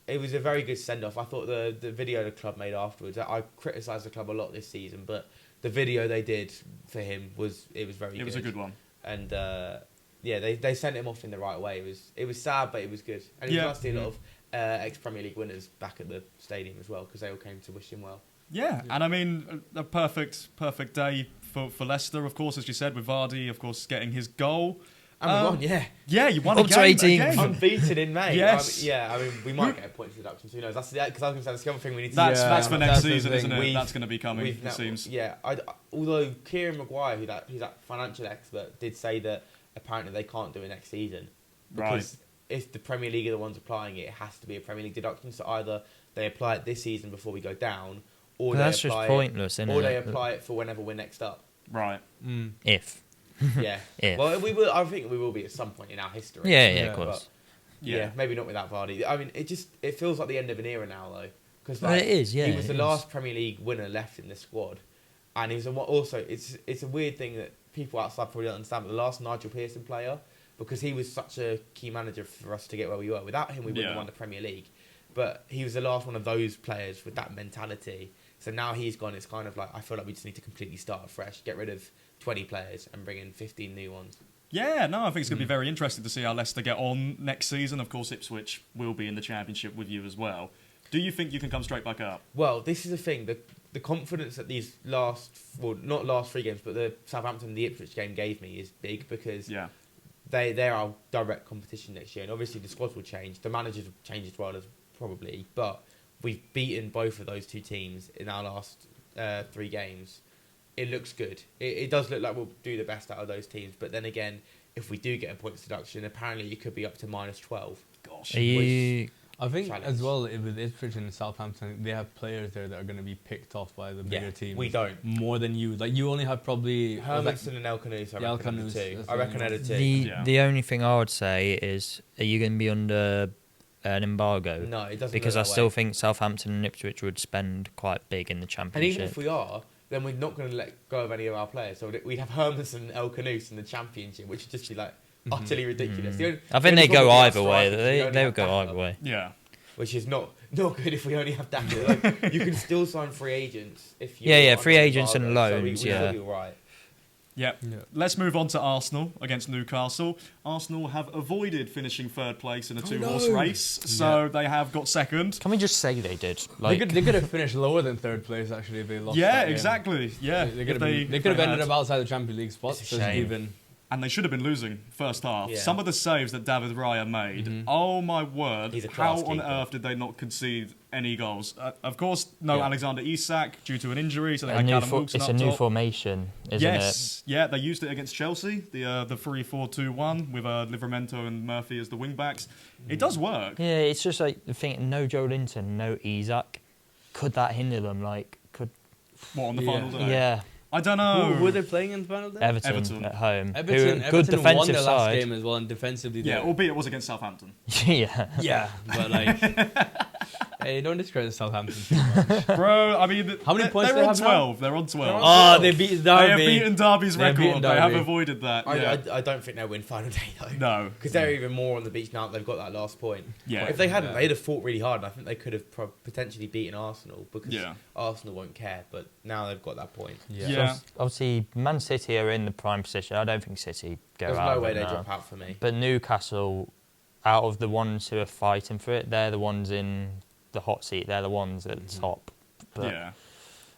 Speaker 4: It was a very good send off. I thought the video the club made afterwards. I criticised the club a lot this season, but the video they did for him was very good.
Speaker 1: It was a good one.
Speaker 4: And yeah, they sent him off in the right way. It was sad, but it was good. And it
Speaker 1: Yeah.
Speaker 4: was nice to see a lot of ex Premier League winners back at the stadium as well, because they all came to wish him well.
Speaker 1: Yeah, and I mean, a perfect day for Leicester, of course, as you said, with Vardy, of course, getting his goal.
Speaker 4: And we won, yeah.
Speaker 1: Yeah, you won
Speaker 2: Up
Speaker 1: a
Speaker 2: to
Speaker 1: game
Speaker 2: 18.
Speaker 1: again.
Speaker 4: Unbeaten in May.
Speaker 1: Yes.
Speaker 4: I mean, we might get a points deduction. Who knows? That's because I was going to say that's the other thing we need to.
Speaker 1: That's
Speaker 3: Yeah,
Speaker 1: that's for next
Speaker 3: that's the
Speaker 1: season,
Speaker 3: thing.
Speaker 1: isn't it?
Speaker 4: We've-
Speaker 1: That's going to be coming,
Speaker 4: We've
Speaker 1: it
Speaker 4: now-
Speaker 1: seems.
Speaker 4: Yeah, although Kieran Maguire, who's that financial expert, did say that apparently they can't do it next season because if the Premier League are the ones applying it, it has to be a Premier League deduction. So either they apply it this season before we go down, or
Speaker 2: But
Speaker 4: they
Speaker 2: that's just
Speaker 4: apply
Speaker 2: pointless, isn't
Speaker 4: or
Speaker 2: it?
Speaker 4: they apply it for whenever we're next up.
Speaker 1: Right.
Speaker 2: If.
Speaker 4: Yeah.
Speaker 2: If.
Speaker 4: Well, we will. I think we will be at some point in our history.
Speaker 2: Yeah,
Speaker 3: Yeah,
Speaker 2: of course.
Speaker 4: But, yeah, maybe not without Vardy. I mean, it feels like the end of an era now, though, because
Speaker 2: Well, it is, yeah,
Speaker 4: he was
Speaker 2: it
Speaker 4: the
Speaker 2: is.
Speaker 4: last Premier League winner left in the squad, and he was also it's a weird thing that people outside probably don't understand. But the last Nigel Pearson player, because he was such a key manager for us to get where we were. Without him, we wouldn't have won the Premier League. But he was the last one of those players with that mentality. So now he's gone. It's kind of like I feel like we just need to completely start afresh, get rid of 20 players, and bring in 15 new ones.
Speaker 1: Yeah, no, I think it's going to be very interesting to see how Leicester get on next season. Of course, Ipswich will be in the Championship with you as well. Do you think you can come straight back up?
Speaker 4: Well, this is the thing. The confidence that these not last 3 games, but the Southampton, the Ipswich game gave me is big because
Speaker 1: Yeah.
Speaker 4: they're our direct competition next year. And obviously the squads will change. The managers will change as well, as probably. But we've beaten both of those 2 teams in our last 3 games. It looks good. It does look like we'll do the best out of those teams. But then again, if we do get a points deduction, apparently it could be up to -12.
Speaker 1: Gosh.
Speaker 2: Are you...
Speaker 3: I think
Speaker 4: Challenge.
Speaker 3: as well with Ipswich and Southampton, they have players there that are going to be picked off by the bigger teams.
Speaker 4: We don't.
Speaker 3: More than you. Like you only have probably
Speaker 4: Hermanson and El Canoes, I
Speaker 3: Yeah, El
Speaker 4: reckon, are the
Speaker 3: Canoes,
Speaker 4: 2.
Speaker 3: that's
Speaker 4: I
Speaker 3: the
Speaker 4: reckon
Speaker 3: only
Speaker 4: they're the 2.
Speaker 1: Yeah.
Speaker 2: The only thing I would say is, are you going to be under an embargo?
Speaker 4: No, it doesn't.
Speaker 2: Because
Speaker 4: look
Speaker 2: I
Speaker 4: that
Speaker 2: still
Speaker 4: way.
Speaker 2: think Southampton and Ipswich would spend quite big in the
Speaker 4: And
Speaker 2: Championship.
Speaker 4: even if we are, then we're not going to let go of any of our players. So we'd have Hermanson and El Canoes in the Championship, which would just be like utterly ridiculous. The only-
Speaker 2: I
Speaker 4: the
Speaker 2: think
Speaker 4: only
Speaker 2: they go
Speaker 4: problem with our
Speaker 2: either way.
Speaker 4: strikers is we only
Speaker 2: They
Speaker 4: have
Speaker 2: would go
Speaker 4: Daka,
Speaker 2: either way.
Speaker 1: Yeah.
Speaker 4: which is not good if we only have Daka. Like, you can still sign free agents if you.
Speaker 2: Yeah, free agents and loans,
Speaker 4: We'll
Speaker 2: yeah.
Speaker 4: be all right.
Speaker 1: Yep.
Speaker 3: Yeah.
Speaker 1: Let's move on to Arsenal against Newcastle. Arsenal have avoided finishing 3rd place in a 2-horse race, so they have got 2nd.
Speaker 2: Can we just say they did?
Speaker 3: they could have finished lower than 3rd place actually if they lost.
Speaker 1: Yeah,
Speaker 3: that game.
Speaker 1: exactly. Yeah,
Speaker 3: They
Speaker 1: if
Speaker 3: could have
Speaker 1: if
Speaker 3: ended
Speaker 1: had.
Speaker 3: up outside the Champions League spots.
Speaker 4: It's a
Speaker 3: so
Speaker 4: shame.
Speaker 3: even
Speaker 1: And they should have been losing first half.
Speaker 4: Yeah.
Speaker 1: Some of the saves that David Raya made, oh my word,
Speaker 4: He's a
Speaker 1: how
Speaker 4: class
Speaker 1: on
Speaker 4: keeper.
Speaker 1: earth did they not concede any goals? Of course, no
Speaker 4: Yeah.
Speaker 1: Alexander Isak due to an injury, so they
Speaker 2: A
Speaker 1: had
Speaker 2: new
Speaker 1: Callum
Speaker 2: fo-
Speaker 1: Wilson
Speaker 2: it's
Speaker 1: up
Speaker 2: a new
Speaker 1: top.
Speaker 2: formation, isn't
Speaker 1: Yes, yeah, they used it against Chelsea, the 3-4-2-1 with Livramento and Murphy as the wing backs. It does work.
Speaker 2: it? Yeah, it's just like the thing. No Joe Linton, no Isak. Could that hinder them? Like, could
Speaker 1: What on the
Speaker 3: Yeah.
Speaker 1: final day?
Speaker 2: yeah,
Speaker 1: I don't know.
Speaker 3: who were they playing in the final day?
Speaker 2: Everton at home.
Speaker 3: Everton,
Speaker 2: Who, good
Speaker 3: Everton won
Speaker 2: defensive
Speaker 3: their last
Speaker 2: side.
Speaker 3: game as well, and defensively,
Speaker 1: Yeah,
Speaker 3: they-
Speaker 1: albeit it was against Southampton.
Speaker 2: Yeah,
Speaker 3: yeah, but like Hey, don't discredit Southampton too much.
Speaker 1: Bro, I mean,
Speaker 3: How many points
Speaker 1: they're
Speaker 3: they
Speaker 1: on
Speaker 3: have now?
Speaker 1: 12. They're on 12.
Speaker 3: Oh, they beat
Speaker 1: They have
Speaker 3: Derby.
Speaker 1: beaten Derby's
Speaker 3: They have
Speaker 1: record.
Speaker 3: beaten
Speaker 1: They have
Speaker 3: Derby.
Speaker 1: avoided that. Yeah.
Speaker 4: I don't think they'll win final day though.
Speaker 1: No.
Speaker 4: Because they're even more on the beach now that they've got that last point.
Speaker 1: Yeah.
Speaker 4: If they hadn't,
Speaker 3: Yeah.
Speaker 4: they'd have fought really hard. And I think they could have potentially beaten Arsenal because
Speaker 1: Yeah.
Speaker 4: Arsenal won't care. But now they've got that point.
Speaker 3: Yeah.
Speaker 1: Yeah.
Speaker 2: So obviously, Man City are in the prime position. I don't think City go
Speaker 4: There's
Speaker 2: out
Speaker 4: no
Speaker 2: of
Speaker 4: way
Speaker 2: it
Speaker 4: they
Speaker 2: now.
Speaker 4: drop out for me.
Speaker 2: But Newcastle, out of the ones who are fighting for it, they're the ones in the hot seat. They're the ones at the top. But
Speaker 1: Yeah.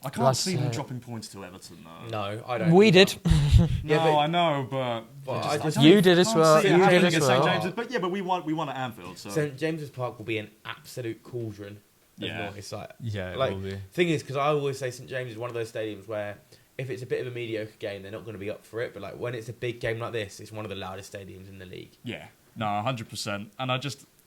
Speaker 1: I can't
Speaker 2: Like,
Speaker 1: see them dropping points to Everton, though.
Speaker 4: No, I don't.
Speaker 2: we did.
Speaker 1: No,
Speaker 4: Yeah, but-
Speaker 1: I know, but
Speaker 4: I just-
Speaker 1: don't-
Speaker 2: You did as
Speaker 1: can't
Speaker 2: well.
Speaker 1: see it
Speaker 2: You
Speaker 1: happening
Speaker 2: did as
Speaker 1: at St.
Speaker 2: well.
Speaker 1: James's. But yeah, but we won at Anfield, so
Speaker 4: St James's Park will be an absolute cauldron. of
Speaker 1: Yeah.
Speaker 4: noise. Like,
Speaker 3: Yeah, it
Speaker 4: like
Speaker 3: will be.
Speaker 4: thing is, because I always say St James is one of those stadiums where if it's a bit of a mediocre game, they're not going to be up for it. But like when it's a big game like this, it's one of the loudest stadiums in the league.
Speaker 1: yeah, no, 100%. And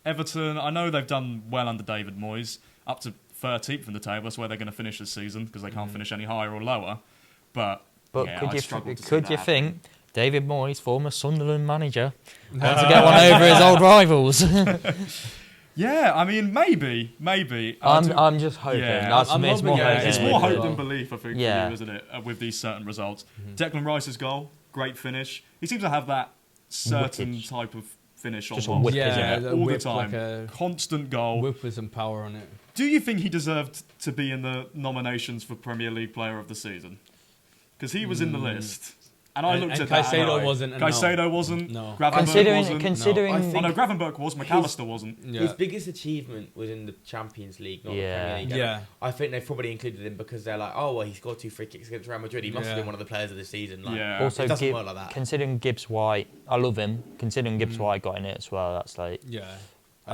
Speaker 1: Everton, I know they've done well under David Moyes, up to 13th in the table. That's where they're going to finish this season because they can't finish any higher or lower. But yeah,
Speaker 2: could
Speaker 1: I'd
Speaker 2: you
Speaker 1: struggle to see
Speaker 2: could
Speaker 1: that
Speaker 2: you
Speaker 1: happening.
Speaker 2: think David Moyes, former Sunderland manager, wants to get one over his old rivals?
Speaker 1: Yeah, I mean, maybe.
Speaker 2: I'm just hoping.
Speaker 1: Yeah,
Speaker 2: That's
Speaker 3: I'm
Speaker 2: it's more
Speaker 3: hoping,
Speaker 2: hope.
Speaker 3: yeah,
Speaker 1: It's
Speaker 2: than
Speaker 1: more
Speaker 2: anything.
Speaker 1: hope than belief, I think,
Speaker 2: Yeah.
Speaker 1: for you, isn't it, with these certain results. Declan Rice's goal, great finish. He seems to have that certain
Speaker 2: Whippage.
Speaker 1: type of finish
Speaker 2: Just
Speaker 1: on
Speaker 2: a
Speaker 1: goals.
Speaker 2: whip,
Speaker 3: Yeah,
Speaker 2: isn't it?
Speaker 3: a
Speaker 1: all the
Speaker 3: whip,
Speaker 1: time.
Speaker 3: like a
Speaker 1: Constant goal.
Speaker 3: whip with some power on it.
Speaker 1: Do you think he deserved to be in the nominations for Premier League Player of the Season? Because he was in the list. And I looked
Speaker 3: and
Speaker 1: at that.
Speaker 3: Caicedo
Speaker 1: and
Speaker 3: wasn't, and no.
Speaker 1: Caicedo wasn't.
Speaker 3: No.
Speaker 1: Gravenberch wasn't.
Speaker 2: Considering,
Speaker 4: I
Speaker 1: Oh,
Speaker 4: think-
Speaker 1: no, Gravenberch was. McAllister wasn't.
Speaker 3: Yeah.
Speaker 4: His biggest achievement was in the Champions League, not
Speaker 2: Yeah.
Speaker 4: the Premier League.
Speaker 3: Yeah.
Speaker 4: I think they've probably included him because they're like, oh well, he scored 2 free kicks against Real Madrid. He must have
Speaker 3: Yeah.
Speaker 4: been one of the players of the season. Like,
Speaker 1: Yeah.
Speaker 2: also
Speaker 4: it doesn't
Speaker 2: Gib-
Speaker 4: work like that.
Speaker 2: considering Gibbs White, I love him. Considering Gibbs White got in it as well, that's like
Speaker 3: Yeah.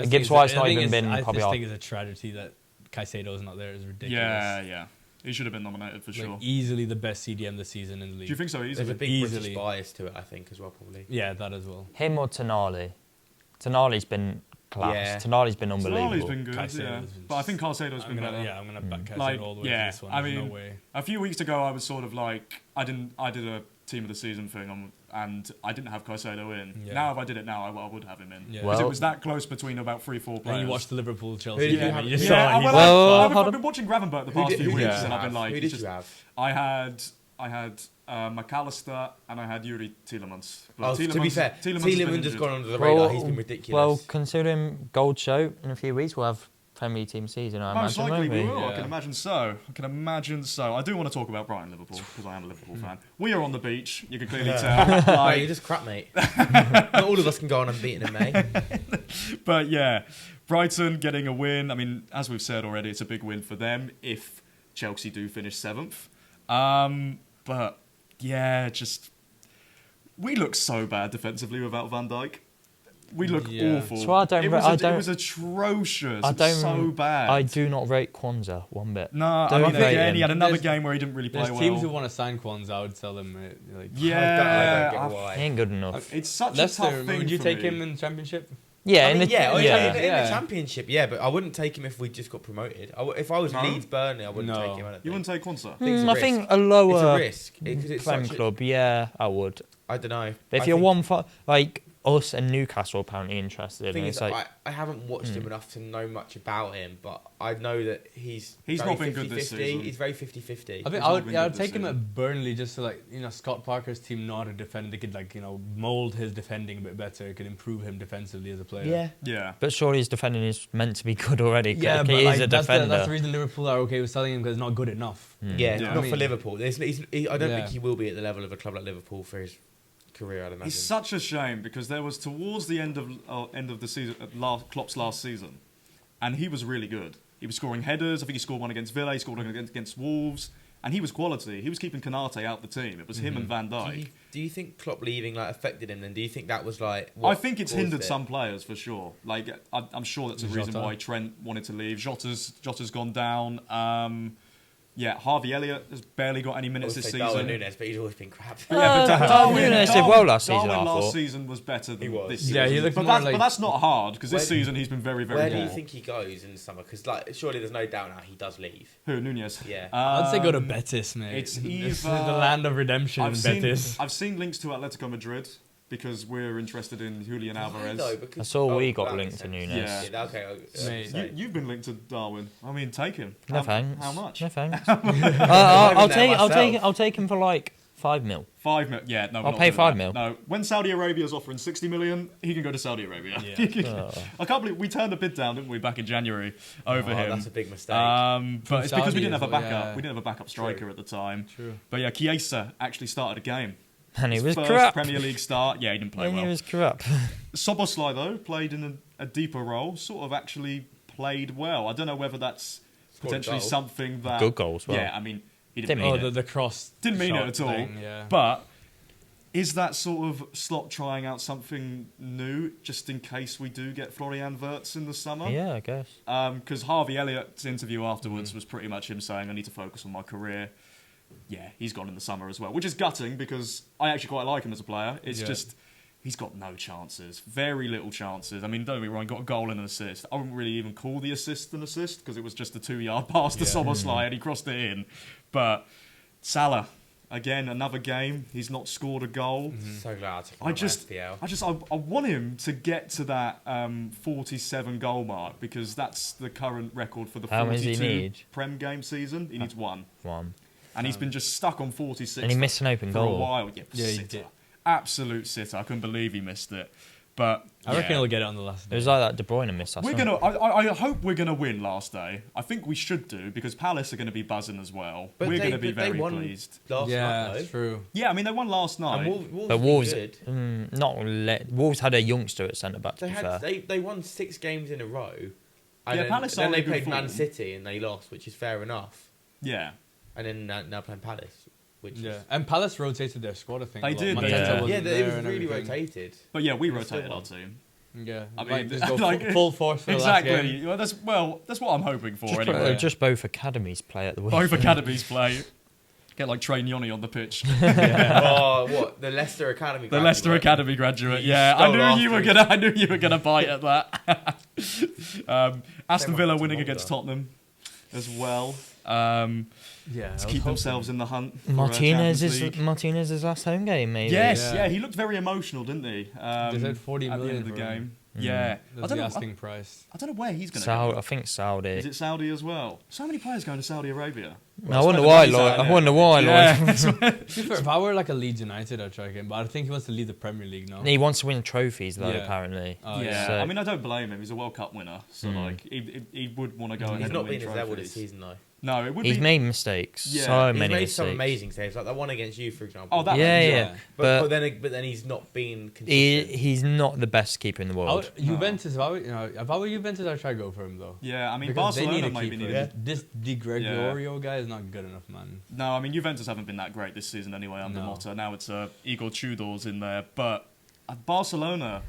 Speaker 2: Gibbs White's not even been
Speaker 3: I
Speaker 2: probably
Speaker 3: just
Speaker 2: our-
Speaker 3: think it's a tragedy that Caicedo's not there. It's ridiculous.
Speaker 1: Yeah. He should have been nominated for
Speaker 3: Like,
Speaker 1: sure.
Speaker 3: easily the best CDM this season in the league.
Speaker 1: Do you think so?
Speaker 4: There's
Speaker 1: Easily.
Speaker 4: a big
Speaker 3: Easily.
Speaker 4: British bias to it, I think, as well, probably.
Speaker 3: Yeah, that as well.
Speaker 2: him or Tonali. Tonali's been class.
Speaker 4: Yeah.
Speaker 2: Tonali's been
Speaker 1: Tonali's
Speaker 2: unbelievable.
Speaker 1: been good,
Speaker 3: Caicedo's
Speaker 1: yeah.
Speaker 3: been
Speaker 1: But I think
Speaker 3: just-
Speaker 1: Caicedo's been better.
Speaker 3: Yeah, I'm gonna back Caicedo
Speaker 1: Like,
Speaker 3: all the way
Speaker 1: yeah,
Speaker 3: to this one.
Speaker 1: I
Speaker 3: There's
Speaker 1: mean,
Speaker 3: no way.
Speaker 1: A few weeks ago, I was sort of like, I did a team of the season thing, and I didn't have Caicedo in.
Speaker 3: Yeah.
Speaker 1: Now, if I did it now, I would have him in.
Speaker 3: Yeah.
Speaker 1: Because it
Speaker 2: Well-
Speaker 1: was that close between about 3-4 players.
Speaker 3: And you watched the Liverpool Chelsea.
Speaker 4: Who did you
Speaker 3: game,
Speaker 4: have-
Speaker 3: and you
Speaker 4: yeah,
Speaker 3: saw
Speaker 1: Yeah,
Speaker 3: it, he's
Speaker 2: well,
Speaker 1: I've
Speaker 2: hold
Speaker 1: been watching Gravenberch the
Speaker 4: Who
Speaker 1: past
Speaker 4: did,
Speaker 1: few
Speaker 4: who
Speaker 1: weeks,
Speaker 4: did you
Speaker 1: and I've
Speaker 4: have?
Speaker 1: been like,
Speaker 4: Who
Speaker 1: it's
Speaker 4: did
Speaker 1: just-
Speaker 4: you have?
Speaker 1: I had McAllister and I had Yuri Tielemans. But
Speaker 4: Oh, to be fair,
Speaker 1: has been
Speaker 4: Tielemans just
Speaker 1: injured.
Speaker 4: gone under the radar. He's been ridiculous.
Speaker 2: Well, considering Gold Show in a few weeks, we'll have Premier League team season. I
Speaker 1: Most
Speaker 2: imagine,
Speaker 1: likely
Speaker 2: won't
Speaker 1: we
Speaker 2: we?
Speaker 1: will. I
Speaker 3: Yeah.
Speaker 1: can imagine so. I do want to talk about Brighton Liverpool because I am a Liverpool fan. We are on the beach. You can clearly tell.
Speaker 4: no,
Speaker 1: Like,
Speaker 4: you're just crap, mate. Not all of us can go on unbeaten in May.
Speaker 1: but yeah, Brighton getting a win. I mean, as we've said already, it's a big win for them if Chelsea do finish 7th. But yeah, just we look so bad defensively without Van Dijk. We look
Speaker 3: Yeah.
Speaker 1: awful.
Speaker 2: So I don't
Speaker 1: it
Speaker 2: re-
Speaker 1: was,
Speaker 2: I
Speaker 1: it
Speaker 2: don't-
Speaker 1: was atrocious.
Speaker 2: I
Speaker 1: It was
Speaker 2: don't.
Speaker 1: so bad.
Speaker 2: I do not rate Kwanzaa one bit.
Speaker 1: No, I
Speaker 2: Don't
Speaker 1: mean,
Speaker 2: rate
Speaker 1: again,
Speaker 2: him.
Speaker 1: he had another
Speaker 3: There's-
Speaker 1: game where he didn't really play
Speaker 3: There's
Speaker 1: well.
Speaker 3: teams who want to sign Conzy. I would sell them. Like,
Speaker 1: Yeah,
Speaker 4: I don't get
Speaker 2: He
Speaker 4: why.
Speaker 2: ain't good enough.
Speaker 1: it's such
Speaker 3: Leicester,
Speaker 1: a tough thing.
Speaker 3: would you
Speaker 1: for
Speaker 3: take
Speaker 1: me.
Speaker 3: him in the Championship?
Speaker 2: Yeah,
Speaker 4: I mean, in the
Speaker 3: Yeah.
Speaker 4: Championship, yeah, but I wouldn't take him if we just got promoted. If I was
Speaker 1: No?
Speaker 4: Leeds Burnley, I wouldn't
Speaker 3: No.
Speaker 4: take him. I don't
Speaker 1: You
Speaker 4: think.
Speaker 1: wouldn't take Consa.
Speaker 4: It's a
Speaker 2: I
Speaker 4: risk.
Speaker 2: think a
Speaker 4: It's a
Speaker 2: lower
Speaker 4: risk because it's
Speaker 2: Prem
Speaker 4: such a,
Speaker 2: club. Yeah, I would.
Speaker 4: I don't know.
Speaker 2: But if
Speaker 4: I
Speaker 2: you're
Speaker 4: think-
Speaker 2: 1-5, like us and Newcastle apparently interested,
Speaker 4: The thing
Speaker 2: and
Speaker 4: is,
Speaker 2: it's like
Speaker 4: I haven't watched him enough to know much about him, but I know that he's
Speaker 1: He's
Speaker 4: very
Speaker 1: not been good this
Speaker 4: 50-50.
Speaker 1: season.
Speaker 4: He's very 50-50.
Speaker 3: I think
Speaker 1: He's
Speaker 3: I
Speaker 1: not
Speaker 3: would.
Speaker 1: been
Speaker 3: Yeah,
Speaker 1: good
Speaker 3: I'd
Speaker 1: this
Speaker 3: take him
Speaker 1: season.
Speaker 3: at Burnley just to Scott Parker's team know how to defend. They could mold his defending a bit better. It could improve him defensively as a player.
Speaker 4: Yeah.
Speaker 1: Yeah.
Speaker 2: But surely his defending is meant to be good already.
Speaker 3: Yeah,
Speaker 2: he
Speaker 3: but
Speaker 2: is a
Speaker 3: that's
Speaker 2: defender.
Speaker 3: the reason Liverpool are okay with selling him because it's not good enough.
Speaker 4: Yeah,
Speaker 1: Yeah.
Speaker 4: not
Speaker 3: I
Speaker 4: for
Speaker 3: mean-
Speaker 4: Liverpool. I don't
Speaker 3: Yeah.
Speaker 4: think he will be at the level of a club like Liverpool for his career, I'd imagine.
Speaker 1: It's such a shame because there was towards the end of the season, Klopp's last season, and he was really good. He was scoring headers. I think he scored one against Villa. He scored one against Wolves, and he was quality. He was keeping Konate out the team. It was him and Van Dijk.
Speaker 4: Do you think Klopp leaving affected him? Then do you think that was
Speaker 1: I think it's hindered some players for sure. Like I'm sure that's a reason
Speaker 3: Jota.
Speaker 1: why Trent wanted to leave. Jota's gone down. Harvey Elliott has barely got any minutes this season.
Speaker 4: Darwin Núñez, but he's always been crap.
Speaker 1: Yeah, but
Speaker 2: Núñez did well last season,
Speaker 1: Darwin
Speaker 2: I
Speaker 1: last
Speaker 2: thought.
Speaker 1: season was better than
Speaker 4: He was.
Speaker 1: this season.
Speaker 3: Yeah, he looked
Speaker 1: but,
Speaker 3: more
Speaker 1: that's,
Speaker 3: like-
Speaker 1: but that's not hard because this
Speaker 4: Where-
Speaker 1: season he's been very, very
Speaker 4: Where
Speaker 1: poor.
Speaker 4: do you think he goes in the summer? Because surely there's no doubt now he does leave.
Speaker 1: Who, Nunez?
Speaker 4: Yeah.
Speaker 3: I'd say go to
Speaker 1: Um,
Speaker 3: Betis, mate.
Speaker 1: it's
Speaker 3: This is
Speaker 1: either-
Speaker 3: the land of redemption in
Speaker 1: I've
Speaker 3: Betis.
Speaker 1: seen links to Atletico Madrid. because we're interested in Julian
Speaker 4: Why
Speaker 1: Alvarez.
Speaker 4: though? Because,
Speaker 2: I saw we got
Speaker 4: that
Speaker 2: linked
Speaker 4: makes
Speaker 2: to
Speaker 4: sense.
Speaker 2: Nunes.
Speaker 1: Yeah.
Speaker 4: Okay.
Speaker 1: You've been linked to Darwin. I mean, take him.
Speaker 2: No thanks.
Speaker 1: How much?
Speaker 2: No thanks.
Speaker 4: I'll
Speaker 2: I'll take him for like 5 mil.
Speaker 1: 5 mil. Yeah, no.
Speaker 2: I'll
Speaker 1: we're not
Speaker 2: pay
Speaker 1: doing
Speaker 2: 5
Speaker 1: that.
Speaker 2: mil.
Speaker 1: No, when Saudi Arabia's offering 60 million, he can go to Saudi Arabia.
Speaker 3: Yeah.
Speaker 1: I can't believe we turned the bid down, didn't we, back in January over him?
Speaker 4: That's a big mistake.
Speaker 1: But it's because we
Speaker 3: Saudi
Speaker 1: didn't have a
Speaker 3: as well,
Speaker 1: backup.
Speaker 3: yeah.
Speaker 1: We didn't have a backup striker
Speaker 4: True.
Speaker 1: at the time.
Speaker 3: True.
Speaker 1: But yeah, Chiesa actually started a game.
Speaker 2: And he
Speaker 1: His
Speaker 2: was
Speaker 1: first
Speaker 2: corrupt.
Speaker 1: Premier League start. Yeah, he didn't play
Speaker 2: And
Speaker 1: well.
Speaker 2: he was corrupt.
Speaker 1: Soboslai, though, played in a deeper role, sort of actually played well. I don't know whether that's
Speaker 4: Scored a
Speaker 1: potentially
Speaker 4: goal.
Speaker 1: something that...
Speaker 2: Good goal as well.
Speaker 1: Yeah, I mean, he didn't
Speaker 2: Didn't
Speaker 1: mean
Speaker 2: mean
Speaker 1: it.
Speaker 3: The cross.
Speaker 1: Didn't mean it
Speaker 3: shot
Speaker 1: at all.
Speaker 3: thing, yeah.
Speaker 1: But is that sort of Slot trying out something new, just in case we do get Florian Wirtz in the summer?
Speaker 2: Yeah, I guess.
Speaker 1: Because Harvey Elliott's interview afterwards was pretty much him saying, I need to focus on my career. Yeah, he's gone in the summer as well, which is gutting because I actually quite like him as a player. It's
Speaker 3: Yeah.
Speaker 1: just, he's got no chances. Very little chances. I mean, don't get me wrong, he got a goal and an assist. I wouldn't really even call the assist an assist because it was just a 2-yard pass to
Speaker 3: Yeah.
Speaker 1: Soboslai and he crossed it in. But Salah, again, another game. He's not scored a goal.
Speaker 4: So glad to
Speaker 1: I just,
Speaker 4: FPL.
Speaker 1: I want him to get to that 47 goal mark because that's the current record for the
Speaker 2: How many does he
Speaker 1: 42
Speaker 2: need?
Speaker 1: Prem game season. He needs 1,
Speaker 2: One.
Speaker 1: and he's been just stuck on 46.
Speaker 2: And he missed an open
Speaker 1: for a
Speaker 2: goal.
Speaker 1: while. Yeah,
Speaker 3: Yeah, he
Speaker 1: sitter.
Speaker 3: did.
Speaker 1: Absolute sitter. I couldn't believe he missed it. But
Speaker 3: I reckon
Speaker 1: yeah.
Speaker 3: he'll get it on the last
Speaker 2: It
Speaker 3: day.
Speaker 2: was like that De Bruyne miss.
Speaker 1: We're gonna. I hope we're gonna win last day. I think we should do because Palace are gonna be buzzing as well.
Speaker 4: But
Speaker 1: we're
Speaker 4: they-
Speaker 1: gonna be
Speaker 4: but they
Speaker 1: very
Speaker 4: won
Speaker 1: pleased.
Speaker 4: Last
Speaker 3: yeah,
Speaker 4: night,
Speaker 3: that's
Speaker 4: though.
Speaker 3: true.
Speaker 1: Yeah, I mean they won last night.
Speaker 4: And Wolves
Speaker 2: But
Speaker 4: have been
Speaker 2: Wolves,
Speaker 4: good.
Speaker 2: Wolves had a youngster at centre back. To
Speaker 4: They
Speaker 2: be
Speaker 4: had
Speaker 2: fair,
Speaker 4: they won 6 games in a row.
Speaker 1: Yeah,
Speaker 4: And then,
Speaker 1: Palace
Speaker 4: then
Speaker 1: are
Speaker 4: they
Speaker 1: in good
Speaker 4: played Man
Speaker 1: form.
Speaker 4: City and they lost, which is fair enough.
Speaker 1: Yeah.
Speaker 4: And then now playing Palace, which
Speaker 3: Yeah,
Speaker 4: is,
Speaker 3: and Palace rotated their squad. I think
Speaker 1: They
Speaker 3: a lot.
Speaker 1: did,
Speaker 3: Mateta
Speaker 2: yeah.
Speaker 3: wasn't
Speaker 4: yeah,
Speaker 3: there
Speaker 4: it was
Speaker 3: and
Speaker 4: really
Speaker 3: everything.
Speaker 4: rotated.
Speaker 1: But yeah, we
Speaker 4: They still
Speaker 1: rotated our
Speaker 4: won.
Speaker 1: team.
Speaker 3: Yeah,
Speaker 1: I
Speaker 3: like,
Speaker 1: mean,
Speaker 3: just go
Speaker 1: like-
Speaker 3: full force for the last game.
Speaker 1: Exactly. Well, that's what I'm hoping for anyway.
Speaker 2: just both academies play at the weekend.
Speaker 1: Both academies play. Get like Train Yoni on the pitch.
Speaker 4: Oh, what the Leicester Academy?
Speaker 1: The Leicester
Speaker 4: graduate.
Speaker 1: Academy graduate.
Speaker 4: You
Speaker 1: Yeah,
Speaker 4: stole
Speaker 1: I knew
Speaker 4: after
Speaker 1: you were gonna bite at that. Aston
Speaker 4: They
Speaker 1: Villa
Speaker 4: might
Speaker 1: winning
Speaker 4: have
Speaker 1: against
Speaker 4: won,
Speaker 1: Tottenham as well.
Speaker 3: Yeah,
Speaker 1: To keep themselves in the hunt. For,
Speaker 2: Martinez
Speaker 1: Champions League.
Speaker 2: is Martinez's last home game, maybe.
Speaker 1: Yes,
Speaker 3: Yeah.
Speaker 1: yeah, he looked very emotional, didn't he?
Speaker 3: They said 40
Speaker 1: at the
Speaker 3: million
Speaker 1: end of the
Speaker 3: for him.
Speaker 1: game. Yeah, I
Speaker 3: That's
Speaker 1: don't
Speaker 3: the
Speaker 1: know.
Speaker 3: asking price.
Speaker 1: I don't know where he's going to
Speaker 2: Saudi,
Speaker 1: go.
Speaker 2: I think Saudi.
Speaker 1: Is it Saudi as well? So many players going to Saudi Arabia.
Speaker 2: I wonder why,
Speaker 1: money's
Speaker 2: Lloyd.
Speaker 1: out
Speaker 2: I
Speaker 1: there.
Speaker 2: wonder why, Lloyd.
Speaker 1: Yeah.
Speaker 3: To be fair, if I were like a Leeds United, I'd try him. But I think he wants to lead the Premier League now.
Speaker 2: He wants to win trophies, though,
Speaker 3: Yeah.
Speaker 2: apparently.
Speaker 3: Oh,
Speaker 1: Yeah,
Speaker 2: So-
Speaker 1: I mean, I don't blame him. He's a World Cup winner, so like he would want to go ahead
Speaker 4: He's
Speaker 1: and
Speaker 4: not
Speaker 1: win
Speaker 4: been his level this
Speaker 1: trophies.
Speaker 4: season though.
Speaker 1: No, it would
Speaker 2: He's
Speaker 1: be.
Speaker 2: made mistakes.
Speaker 1: Yeah.
Speaker 2: So
Speaker 4: He's
Speaker 2: many
Speaker 4: made
Speaker 2: mistakes.
Speaker 4: some amazing saves, like that one against you, for example.
Speaker 1: Oh, that
Speaker 2: Yeah,
Speaker 1: one,
Speaker 2: yeah.
Speaker 4: but
Speaker 2: But
Speaker 4: then he's not been
Speaker 2: he,
Speaker 4: consistent.
Speaker 2: he's not the best keeper in the world.
Speaker 3: Juventus, if I were Juventus, I'd try to go for him though.
Speaker 1: Yeah, I mean
Speaker 3: Because they
Speaker 1: Barcelona
Speaker 3: need a
Speaker 1: maybe
Speaker 3: keeper.
Speaker 1: needed.
Speaker 3: This Di Gregorio guy is not good enough, man.
Speaker 1: No, I mean Juventus haven't been that great this season anyway under
Speaker 3: No.
Speaker 1: Motta. Now it's Igor Tudor's in there, but Barcelona,